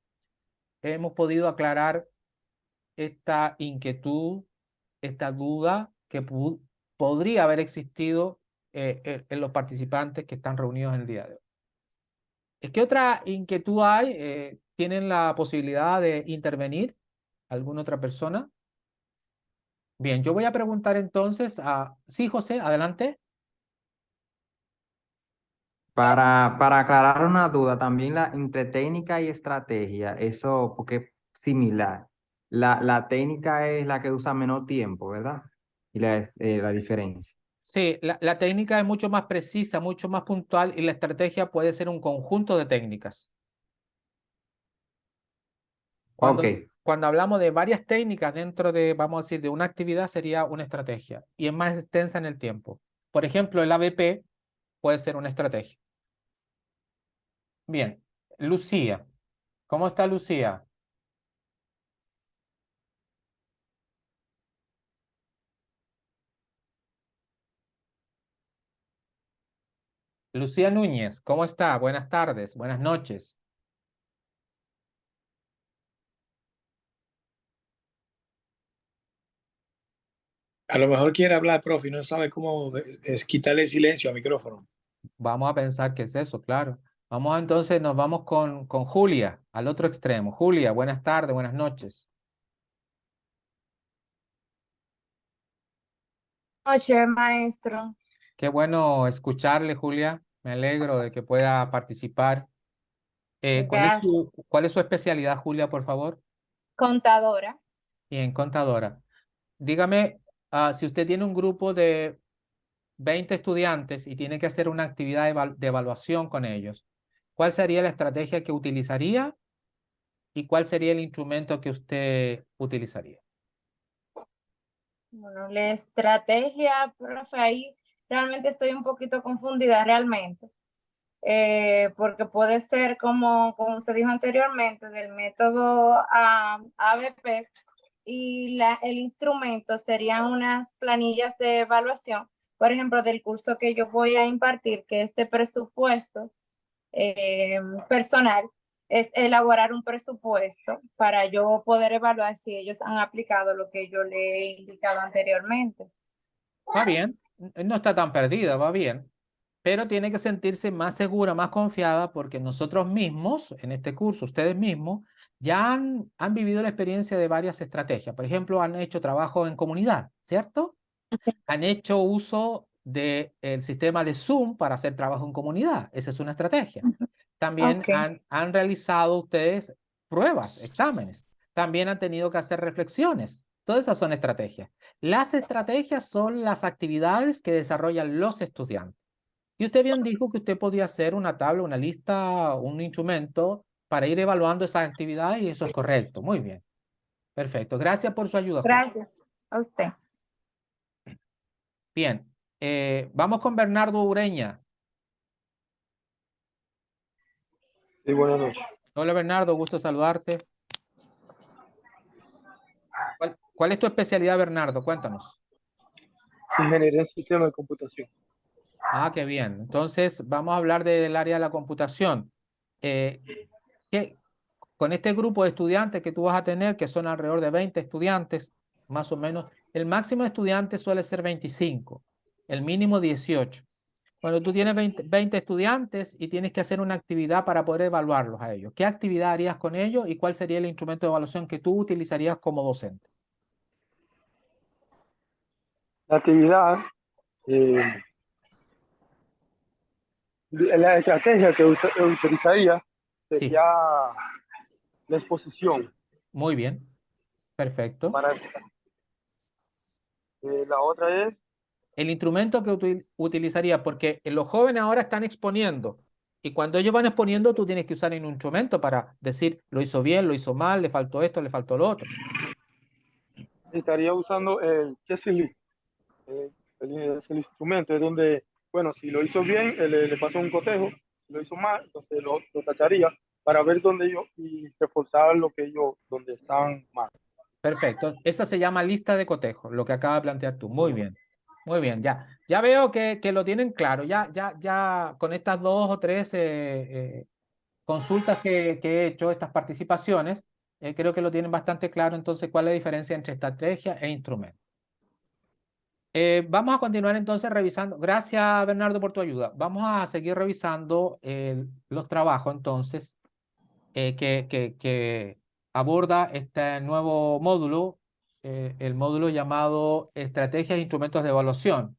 hemos podido aclarar esta inquietud, esta duda que podría haber existido en los participantes que están reunidos en el día de hoy. ¿Qué otra inquietud hay? ¿Tienen la posibilidad de intervenir alguna otra persona? Bien, yo voy a preguntar entonces a... Sí, José, adelante. Para aclarar una duda, también entre técnica y estrategia, eso porque es similar. La técnica es la que usa menos tiempo, ¿verdad? Y la diferencia. Sí, la técnica es mucho más precisa, mucho más puntual y la estrategia puede ser un conjunto de técnicas. Ok, Cuando hablamos de varias técnicas dentro de, vamos a decir, de una actividad sería una estrategia y es más extensa en el tiempo. Por ejemplo, el ABP puede ser una estrategia. Bien, Lucía, ¿Cómo está Lucía? Lucía Núñez, ¿cómo está? Buenas tardes, buenas noches. A lo mejor quiere hablar, profe, y no sabe cómo es quitarle silencio al micrófono. Vamos a pensar qué es eso, claro. Vamos entonces, nos vamos con Julia, al otro extremo. Julia, buenas tardes, buenas noches. Noche, maestro. Qué bueno escucharle, Julia. Me alegro de que pueda participar. Gracias. ¿Cuál es su especialidad, Julia, por favor? Contadora. Bien, contadora. Dígame, si usted tiene un grupo de 20 estudiantes y tiene que hacer una actividad de evaluación con ellos, ¿cuál sería la estrategia que utilizaría y cuál sería el instrumento que usted utilizaría? Bueno, la estrategia, profe, ahí realmente estoy un poquito confundida realmente. Porque puede ser como usted dijo anteriormente, del método ABP y el instrumento serían unas planillas de evaluación, por ejemplo, del curso que yo voy a impartir, que es de presupuesto personal, es elaborar un presupuesto para yo poder evaluar si ellos han aplicado lo que yo le he indicado anteriormente. Va bien, no está tan perdida, va bien, pero tiene que sentirse más segura, más confiada, porque nosotros mismos, en este curso, ustedes mismos, ya han vivido la experiencia de varias estrategias. Por ejemplo, han hecho trabajo en comunidad, ¿cierto? Han hecho uso del sistema de Zoom para hacer trabajo en comunidad. Esa es una estrategia. También Okay. han realizado ustedes pruebas, exámenes. También han tenido que hacer reflexiones. Todas esas son estrategias. Las estrategias son las actividades que desarrollan los estudiantes. Y usted bien dijo que usted podía hacer una tabla, una lista, un instrumento para ir evaluando esas actividades y eso es correcto. Muy bien. Perfecto. Gracias por su ayuda, Juan. Gracias a usted. Bien. Vamos con Bernardo Ureña. Sí, buenas noches. Hola Bernardo, gusto saludarte. ¿Cuál es tu especialidad, Bernardo? Cuéntanos. Ingeniería en sistemas de computación. Ah, qué bien. Entonces, vamos a hablar del área de la computación. Con este grupo de estudiantes que tú vas a tener, que son alrededor de 20 estudiantes, más o menos, el máximo de estudiantes suele ser 25, el mínimo 18. Cuando tú tienes 20 estudiantes y tienes que hacer una actividad para poder evaluarlos a ellos, ¿qué actividad harías con ellos y cuál sería el instrumento de evaluación que tú utilizarías como docente? La actividad, la estrategia que utilizaría sería la exposición. Muy bien, perfecto. La otra es el instrumento que utilizaría, porque los jóvenes ahora están exponiendo y cuando ellos van exponiendo tú tienes que usar un instrumento para decir lo hizo bien, lo hizo mal, le faltó esto, le faltó lo otro. Estaría usando el checklist. Es el instrumento, es donde, bueno, si lo hizo bien, le pasó un cotejo, si lo hizo mal, entonces lo tacharía para ver dónde ellos y reforzar lo que ellos, donde están mal. Perfecto, esa se llama lista de cotejo, lo que acaba de plantear tú. Muy bien, muy bien, ya veo que lo tienen claro, ya con estas 2 o 3 consultas que he hecho, estas participaciones, creo que lo tienen bastante claro entonces cuál es la diferencia entre estrategia e instrumento. Vamos a continuar entonces revisando. Gracias, Bernardo, por tu ayuda. Vamos a seguir revisando los trabajos entonces que aborda este nuevo módulo, el módulo llamado Estrategias e Instrumentos de Evaluación.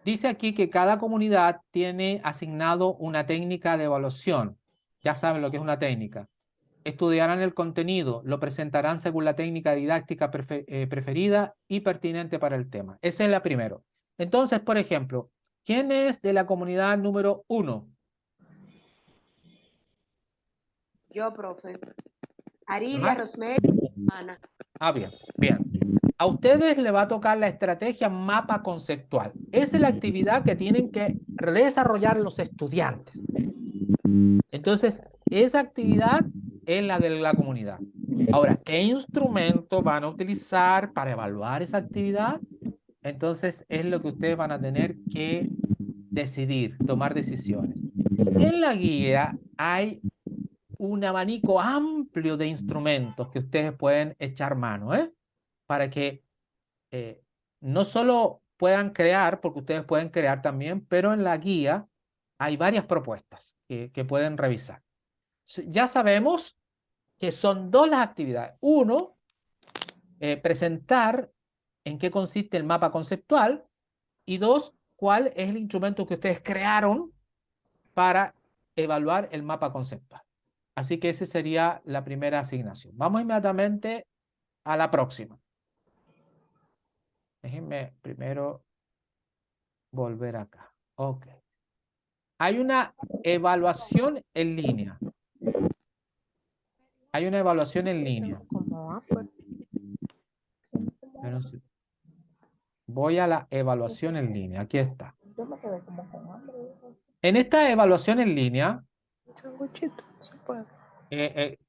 Dice aquí que cada comunidad tiene asignado una técnica de evaluación. Ya saben lo que es una técnica. Estudiarán el contenido, lo presentarán según la técnica didáctica preferida y pertinente para el tema. Esa es la primera. Entonces, por ejemplo, ¿quién es de la comunidad número 1? Yo, profe. Aridia, Rosemary, Ana. Ah, bien, bien. A ustedes les va a tocar la estrategia mapa conceptual. Esa es la actividad que tienen que desarrollar los estudiantes. Entonces, esa actividad es la de la comunidad. Ahora, ¿qué instrumento van a utilizar para evaluar esa actividad? Entonces, es lo que ustedes van a tener que decidir, tomar decisiones. En la guía hay un abanico amplio de instrumentos que ustedes pueden echar mano, para que no solo puedan crear, porque ustedes pueden crear también, pero en la guía hay varias propuestas que pueden revisar. Ya sabemos que son dos las actividades. Uno, presentar en qué consiste el mapa conceptual, y dos, cuál es el instrumento que ustedes crearon para evaluar el mapa conceptual. Así que esa sería la primera asignación. Vamos inmediatamente a la próxima. Déjenme primero volver acá. Ok. Hay una evaluación en línea. Hay una evaluación en línea. Voy a la evaluación en línea. Aquí está. En esta evaluación en línea,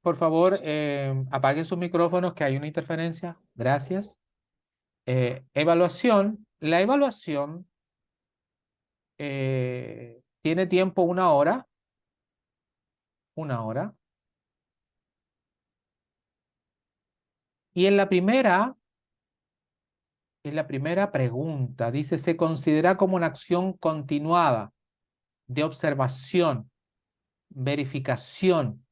por favor, apaguen sus micrófonos, que hay una interferencia. Gracias. Evaluación. La evaluación tiene tiempo 1 hora. 1 hora. Y en la primera pregunta dice, se considera como una acción continuada de observación, verificación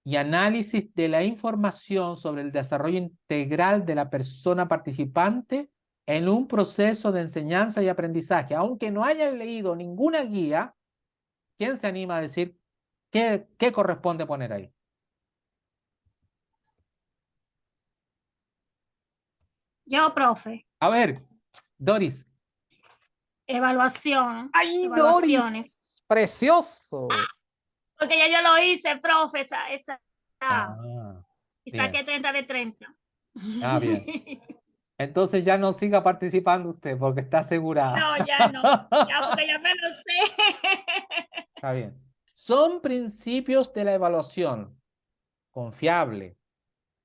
y análisis de la información sobre el desarrollo integral de la persona participante en un proceso de enseñanza y aprendizaje. Aunque no hayan leído ninguna guía, ¿quién se anima a decir qué corresponde poner ahí? Yo, profe. A ver, Doris. Evaluación. ¡Ay, Evaluaciones. Doris! ¡Precioso! Porque ya yo lo hice, profe, esa. Y Bien. saqué 30 de 30. Ah, bien. Entonces ya no siga participando usted porque está asegurada. No, ya no. Ya, porque ya me lo sé. Está bien. Son principios de la evaluación: confiable,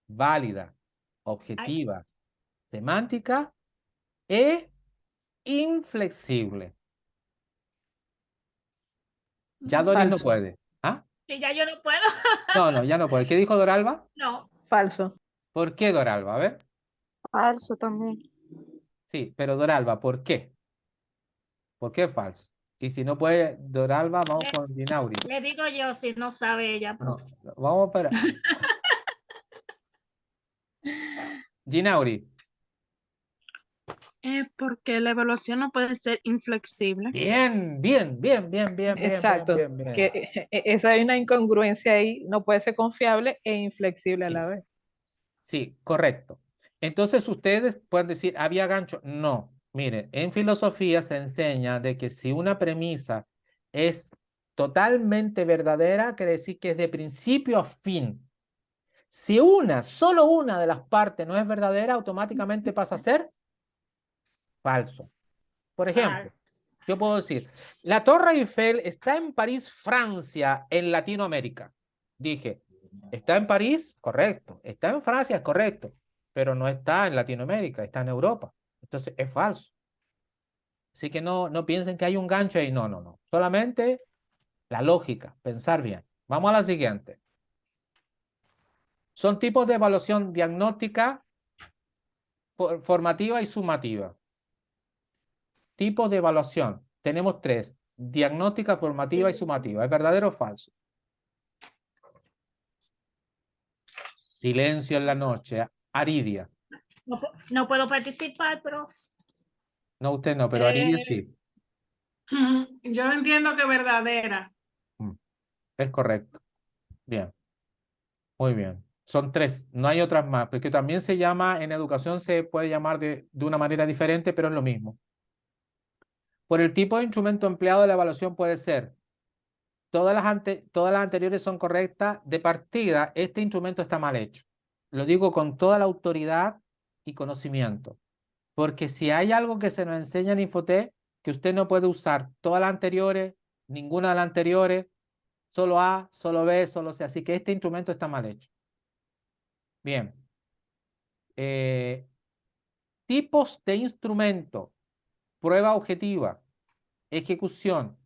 válida, objetiva, semántica e inflexible. Ya Doris no puede. ¿Ah? Sí, ya yo no puedo. No, ya no puede. ¿Qué dijo Doralba? No. Falso. ¿Por qué, Doralba? A ver. Falso también. Sí, pero Doralba, ¿por qué? ¿Por qué falso? Y si no puede Doralba, vamos con Ginauri. Le digo yo si no sabe ella, profe. No, vamos para Ginauri. Porque la evaluación no puede ser inflexible. Bien. Exacto. Bien. Que esa hay una incongruencia ahí, no puede ser confiable e inflexible a la vez. Sí, correcto. Entonces ustedes pueden decir, ¿había gancho? No. Miren, en filosofía se enseña de que si una premisa es totalmente verdadera, quiere decir que es de principio a fin. Si solo una de las partes no es verdadera, automáticamente pasa a ser falso. Por ejemplo, yo puedo decir, la Torre Eiffel está en París, Francia, en Latinoamérica. Dije, está en París, correcto. Está en Francia, correcto. Pero no está en Latinoamérica, está en Europa. Entonces es falso. Así que no piensen que hay un gancho ahí. No. Solamente la lógica, pensar bien. Vamos a la siguiente. Son tipos de evaluación: diagnóstica, formativa y sumativa. Tipos de evaluación. Tenemos 3. Diagnóstica, formativa y sumativa. ¿Es verdadero o falso? Silencio en la noche. Aridia. No puedo participar, profe. No, usted no, pero Aridia sí. Yo entiendo que verdadera. Es correcto. Bien. Muy bien. Son 3. No hay otras más, porque también se llama, en educación se puede llamar de una manera diferente, pero es lo mismo. Por el tipo de instrumento empleado, la evaluación puede ser: todas las anteriores son correctas. De partida, este instrumento está mal hecho. Lo digo con toda la autoridad y conocimiento. Porque si hay algo que se nos enseña en Infotep, que usted no puede usar todas las anteriores, ninguna de las anteriores, solo A, solo B, solo C. Así que este instrumento está mal hecho. Bien. Tipos de instrumento. Prueba objetiva. Ejecución.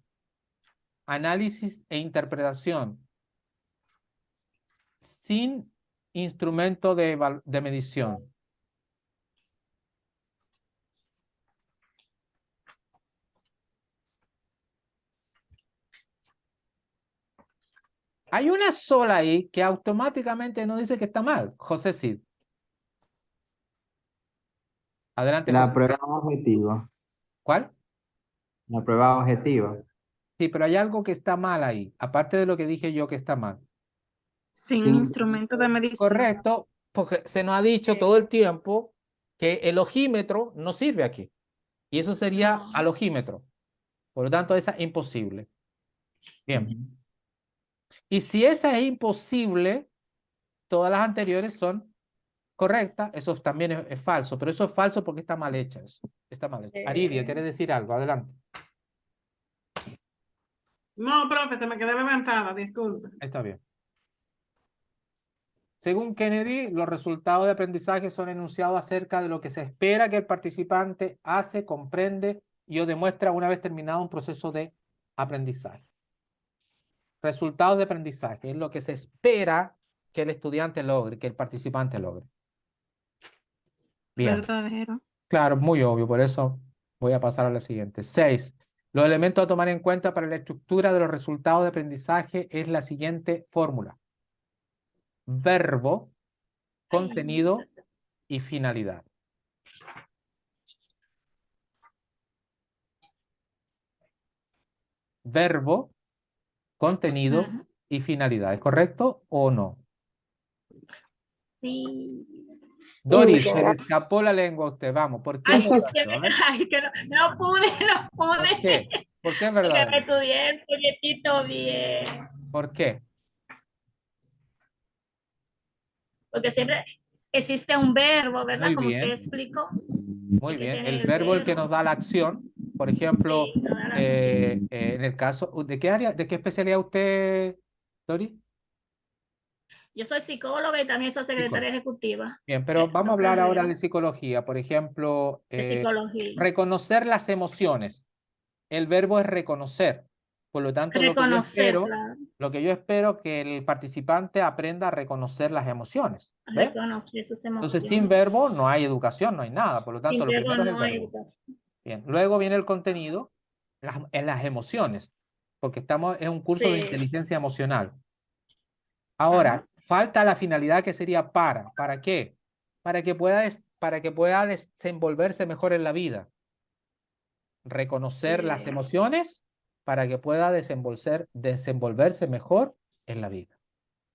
Análisis e interpretación. Sin instrumento de medición. Hay una sola ahí que automáticamente no dice que está mal. José Cid. Adelante, La José. prueba objetiva. ¿Cuál? La prueba objetiva. Sí, pero hay algo que está mal ahí, aparte de lo que dije yo que está mal. Sin Sin instrumento de medición. Correcto, porque se nos ha dicho todo el tiempo que el ojímetro no sirve aquí. Y eso sería No. alogímetro. Por lo tanto, esa es imposible. Bien. Y si esa es imposible, todas las anteriores son correctas. Eso también es falso, pero eso es falso porque está mal hecha. Eso. Está mal hecha. Aridia, ¿quieres decir algo? Adelante. No, profe, se me quedé levantada, disculpe. Está bien. Según Kennedy, los resultados de aprendizaje son enunciados acerca de lo que se espera que el participante hace, comprende y o demuestra una vez terminado un proceso de aprendizaje. Resultados de aprendizaje es lo que se espera que el estudiante logre, que el participante logre. Bien. Verdadero. Claro, muy obvio, por eso voy a pasar a la siguiente. 6. Los elementos a tomar en cuenta para la estructura de los resultados de aprendizaje es la siguiente fórmula. Verbo, contenido y finalidad. Verbo, contenido Ujú. y finalidad. ¿Es correcto o no? Sí. Doris, se le escapó la lengua a usted. Vamos, ¿por qué es Ay, verdadero? A ver, ay, que no pude, no ¿por pude. qué? ¿Por qué es Es que me verdadero? estudié el folletito bien. ¿Por qué? Porque siempre existe un verbo, ¿verdad? Muy Como usted bien, explicó. muy Hay que bien. tener El el verbo el que verbo. nos da la acción. Por ejemplo, Sí, toda la- en el caso, ¿de qué área, de qué especialidad usted, Doris? Yo soy psicóloga y también soy secretaria Psicóloga. ejecutiva Bien, pero vamos a dos hablar ahora carreras de psicología. Por ejemplo, de psicología. reconocer las emociones. El verbo es reconocer. Por lo tanto, Reconocer, claro. lo que yo espero que el participante aprenda a reconocer las emociones. ¿Ve? Reconocer sus Entonces, sin emociones. verbo no hay educación, no hay nada. Por lo tanto, Sin lo verbo primero es el no hay verbo. educación. Bien, luego viene el contenido, en las emociones, porque estamos en un curso de Sí. inteligencia emocional. Ahora, falta la finalidad que sería para. ¿Para qué? Para que pueda desenvolverse mejor en la vida. Reconocer las emociones para que pueda desenvolverse mejor en la vida.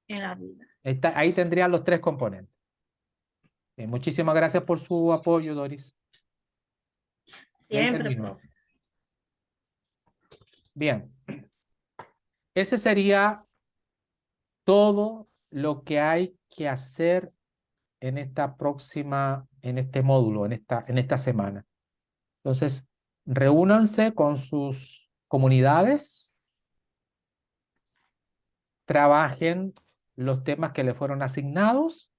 En la vida. Ahí tendrían los tres componentes. Bien, muchísimas gracias por su apoyo, Doris. Y ahí Siempre, termino. profe. Bien. Ese sería todo lo que hay que hacer en en este módulo, en esta semana. Entonces, reúnanse con sus comunidades, trabajen los temas que les fueron asignados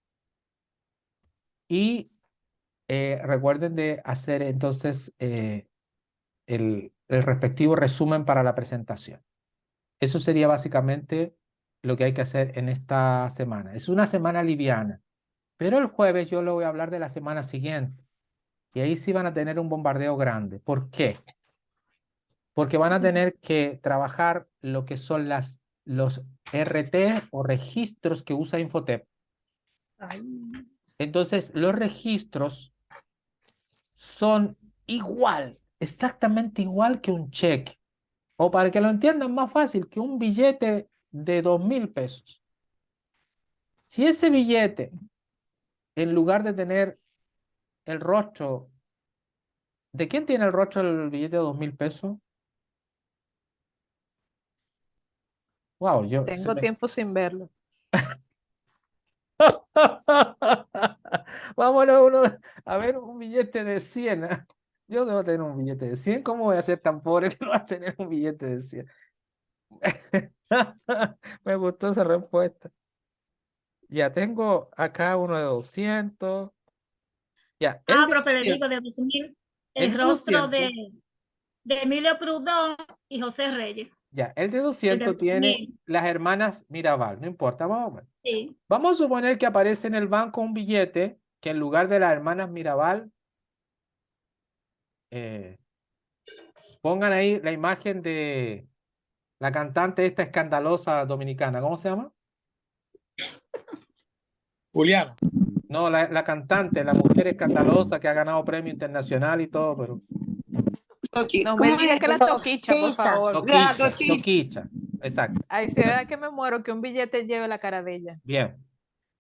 y recuerden de hacer entonces el respectivo resumen para la presentación. Eso sería básicamente lo que hay que hacer en esta semana. Es una semana liviana, pero el jueves yo le voy a hablar de la semana siguiente. Y ahí sí van a tener un bombardeo grande. ¿Por qué? Porque van a tener que trabajar lo que son los RT o registros que usa Infotep. Entonces, los registros son exactamente igual que un cheque. O para que lo entiendan más fácil, que un billete de 2.000 pesos. Si ese billete, en lugar de tener el rostro, ¿de quién tiene el rostro el billete de 2.000 pesos? Wow, Tengo tiempo sin verlo. Vámonos a ver un billete de 100. Yo debo tener un billete de 100. ¿Cómo voy a ser tan pobre que no voy a tener un billete de 100? Me gustó esa respuesta. Ya tengo acá uno de 200. Ya, el de Profe, le 200. digo de 2000, El el de rostro 200. de Emilio Prudón y José Reyes. Ya, el de El de 200 tiene 2000, las hermanas Mirabal, no importa, vamos a ver. sí. Vamos a suponer que aparece en el banco un billete que en lugar de las hermanas Mirabal, pongan ahí la imagen de la cantante esta escandalosa dominicana, ¿cómo se llama? Juliana. No, la cantante, la mujer escandalosa que ha ganado premio internacional y todo, pero No me digas que la toquicha, por favor. Toquicha, Toquicha, exacto. Ay, si es verdad que me muero que un billete lleve la cara de ella. Bien.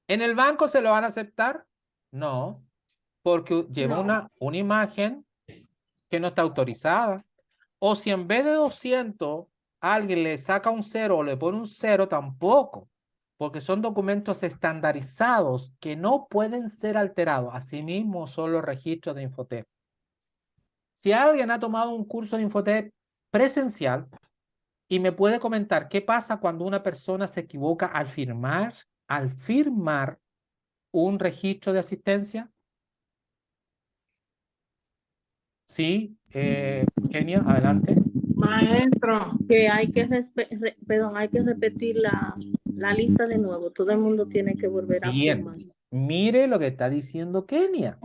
¿En el banco se lo van a aceptar? No, porque lleva No. una imagen que no está autorizada. O si en vez de 200 alguien le saca un 0 o le pone un 0, tampoco, porque son documentos estandarizados que no pueden ser alterados. Asimismo son los registros de Infotep. Si alguien ha tomado un curso de Infotep presencial y me puede comentar qué pasa cuando una persona se equivoca al firmar un registro de asistencia. Sí, Kenia, adelante. Maestro. Que hay que, hay que repetir la lista de nuevo. Todo el mundo tiene que volver a firmar. Bien, mire lo que está diciendo Kenia.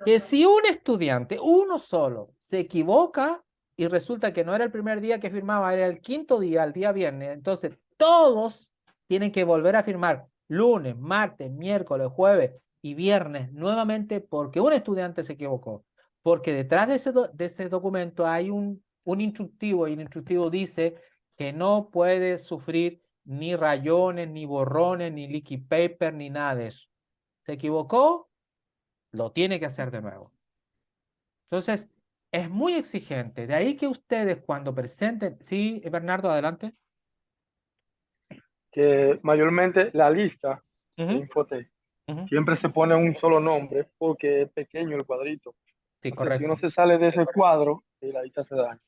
Que si un estudiante, uno solo, se equivoca y resulta que no era el primer día que firmaba, era el quinto día, el día viernes, entonces todos tienen que volver a firmar lunes, martes, miércoles, jueves y viernes nuevamente porque un estudiante se equivocó. Porque detrás de ese documento hay un instructivo y el instructivo dice que no puede sufrir ni rayones, ni borrones, ni leaky paper, ni nada de eso. ¿Se equivocó? Lo tiene que hacer de nuevo. Entonces, es muy exigente. De ahí que ustedes cuando presenten... Sí, Bernardo, adelante. Que mayormente la lista de Infotep siempre se pone un solo nombre porque es pequeño el cuadrito. Sí, Entonces, correcto. si uno se sale de ese cuadro, la lista se daña.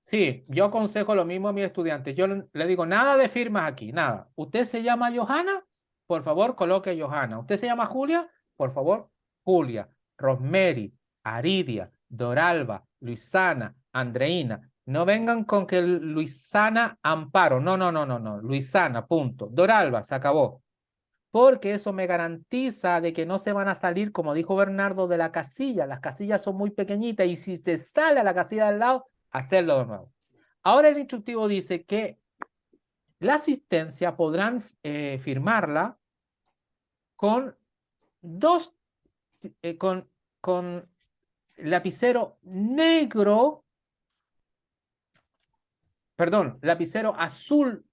Sí, yo aconsejo lo mismo a mis estudiantes. Yo le digo, nada de firmas aquí, nada. ¿Usted se llama Johanna? Por favor, coloque Johanna. ¿Usted se llama Julia? Por favor, Julia. Rosemary, Aridia, Doralba, Luisana, Andreina. No vengan con que Luisana Amparo. No, no, no, no, no. Luisana, punto. Doralba, se acabó. Porque eso me garantiza de que no se van a salir, como dijo Bernardo, de la casilla. Las casillas son muy pequeñitas y si se sale a la casilla del lado, hacerlo de nuevo. Ahora el instructivo dice que la asistencia podrán firmarla con con lapicero negro, perdón, lapicero azul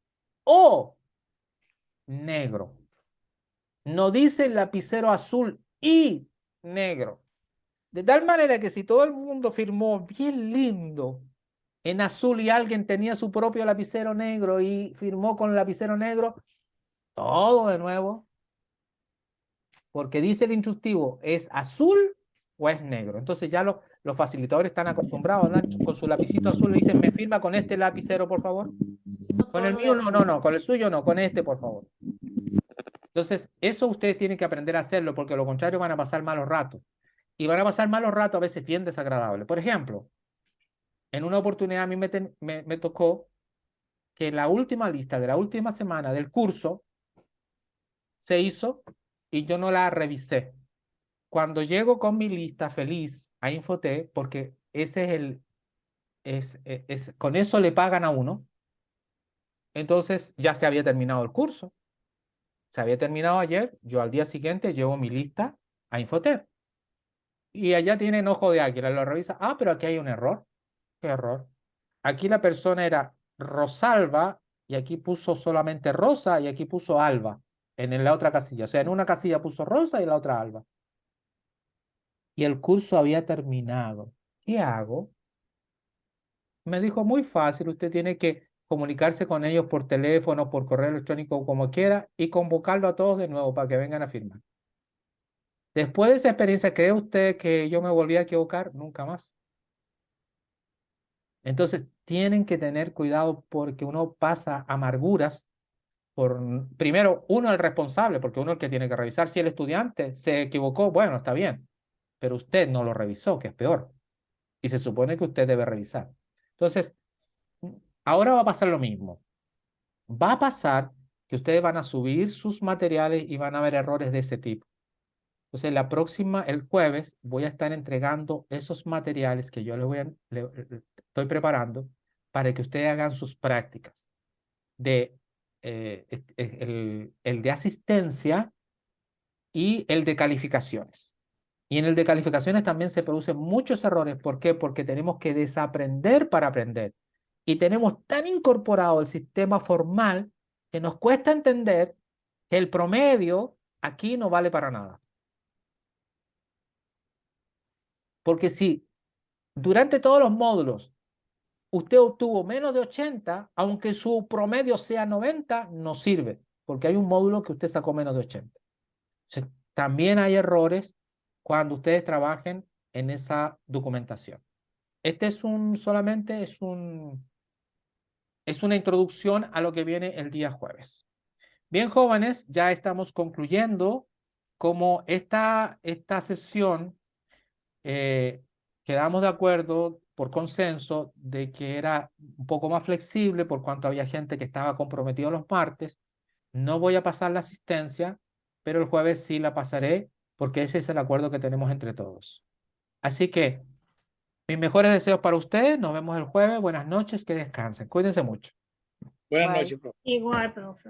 o negro. No dice lapicero azul y negro. De tal manera que si todo el mundo firmó bien lindo en azul y alguien tenía su propio lapicero negro y firmó con lapicero negro, todo de nuevo. Porque dice el instructivo, ¿es azul o es negro? Entonces ya los facilitadores están acostumbrados, ¿no? Con su lapicito azul le dicen, ¿me firma con este lapicero, por favor? Con el mío no, no, no, con el suyo no, con este, por favor. Entonces, eso ustedes tienen que aprender a hacerlo, porque lo contrario van a pasar malos ratos. Y van a pasar malos ratos a veces bien desagradables. Por ejemplo, en una oportunidad a mí me tocó que la última lista de la última semana del curso se hizo y yo no la revisé. Cuando llego con mi lista feliz a Infotep, porque ese es con eso le pagan a uno, entonces ya se había terminado el curso. Se había terminado ayer, yo al día siguiente llevo mi lista a Infotep. Y allá tienen ojo de águila, lo revisa. Ah, pero aquí hay un error. ¿Qué error? Aquí la persona era Rosalba y aquí puso solamente Rosa y aquí puso Alba en la otra casilla. O sea, en una casilla puso Rosa y en la otra Alba. Y el curso había terminado. ¿Qué hago? Me dijo, muy fácil, usted tiene que comunicarse con ellos por teléfono, por correo electrónico, como quiera, y convocarlo a todos de nuevo para que vengan a firmar. Después de esa experiencia, ¿cree usted que yo me volví a equivocar? Nunca más. Entonces, tienen que tener cuidado porque uno pasa amarguras por, primero, uno es el responsable, porque uno es el que tiene que revisar. Si el estudiante se equivocó, bueno, está bien, pero usted no lo revisó, que es peor. Y se supone que usted debe revisar. Entonces, ahora va a pasar lo mismo. Va a pasar que ustedes van a subir sus materiales y van a haber errores de ese tipo. Entonces, el jueves, voy a estar entregando esos materiales que yo estoy preparando para que ustedes hagan sus prácticas de el de asistencia y el de calificaciones. Y en el de calificaciones también se producen muchos errores. ¿Por qué? Porque tenemos que desaprender para aprender. Y tenemos tan incorporado el sistema formal que nos cuesta entender que el promedio aquí no vale para nada. Porque si durante todos los módulos usted obtuvo menos de 80, aunque su promedio sea 90, no sirve, porque hay un módulo que usted sacó menos de 80. Entonces, también hay errores cuando ustedes trabajen en esa documentación. Este es una introducción a lo que viene el día jueves. Bien, jóvenes, ya estamos concluyendo como esta sesión quedamos de acuerdo por consenso de que era un poco más flexible por cuanto había gente que estaba comprometido los martes. No voy a pasar la asistencia, pero el jueves sí la pasaré porque ese es el acuerdo que tenemos entre todos. Así que mis mejores deseos para ustedes. Nos vemos el jueves. Buenas noches, que descansen. Cuídense mucho. Buenas noches, profe. Igual, profe.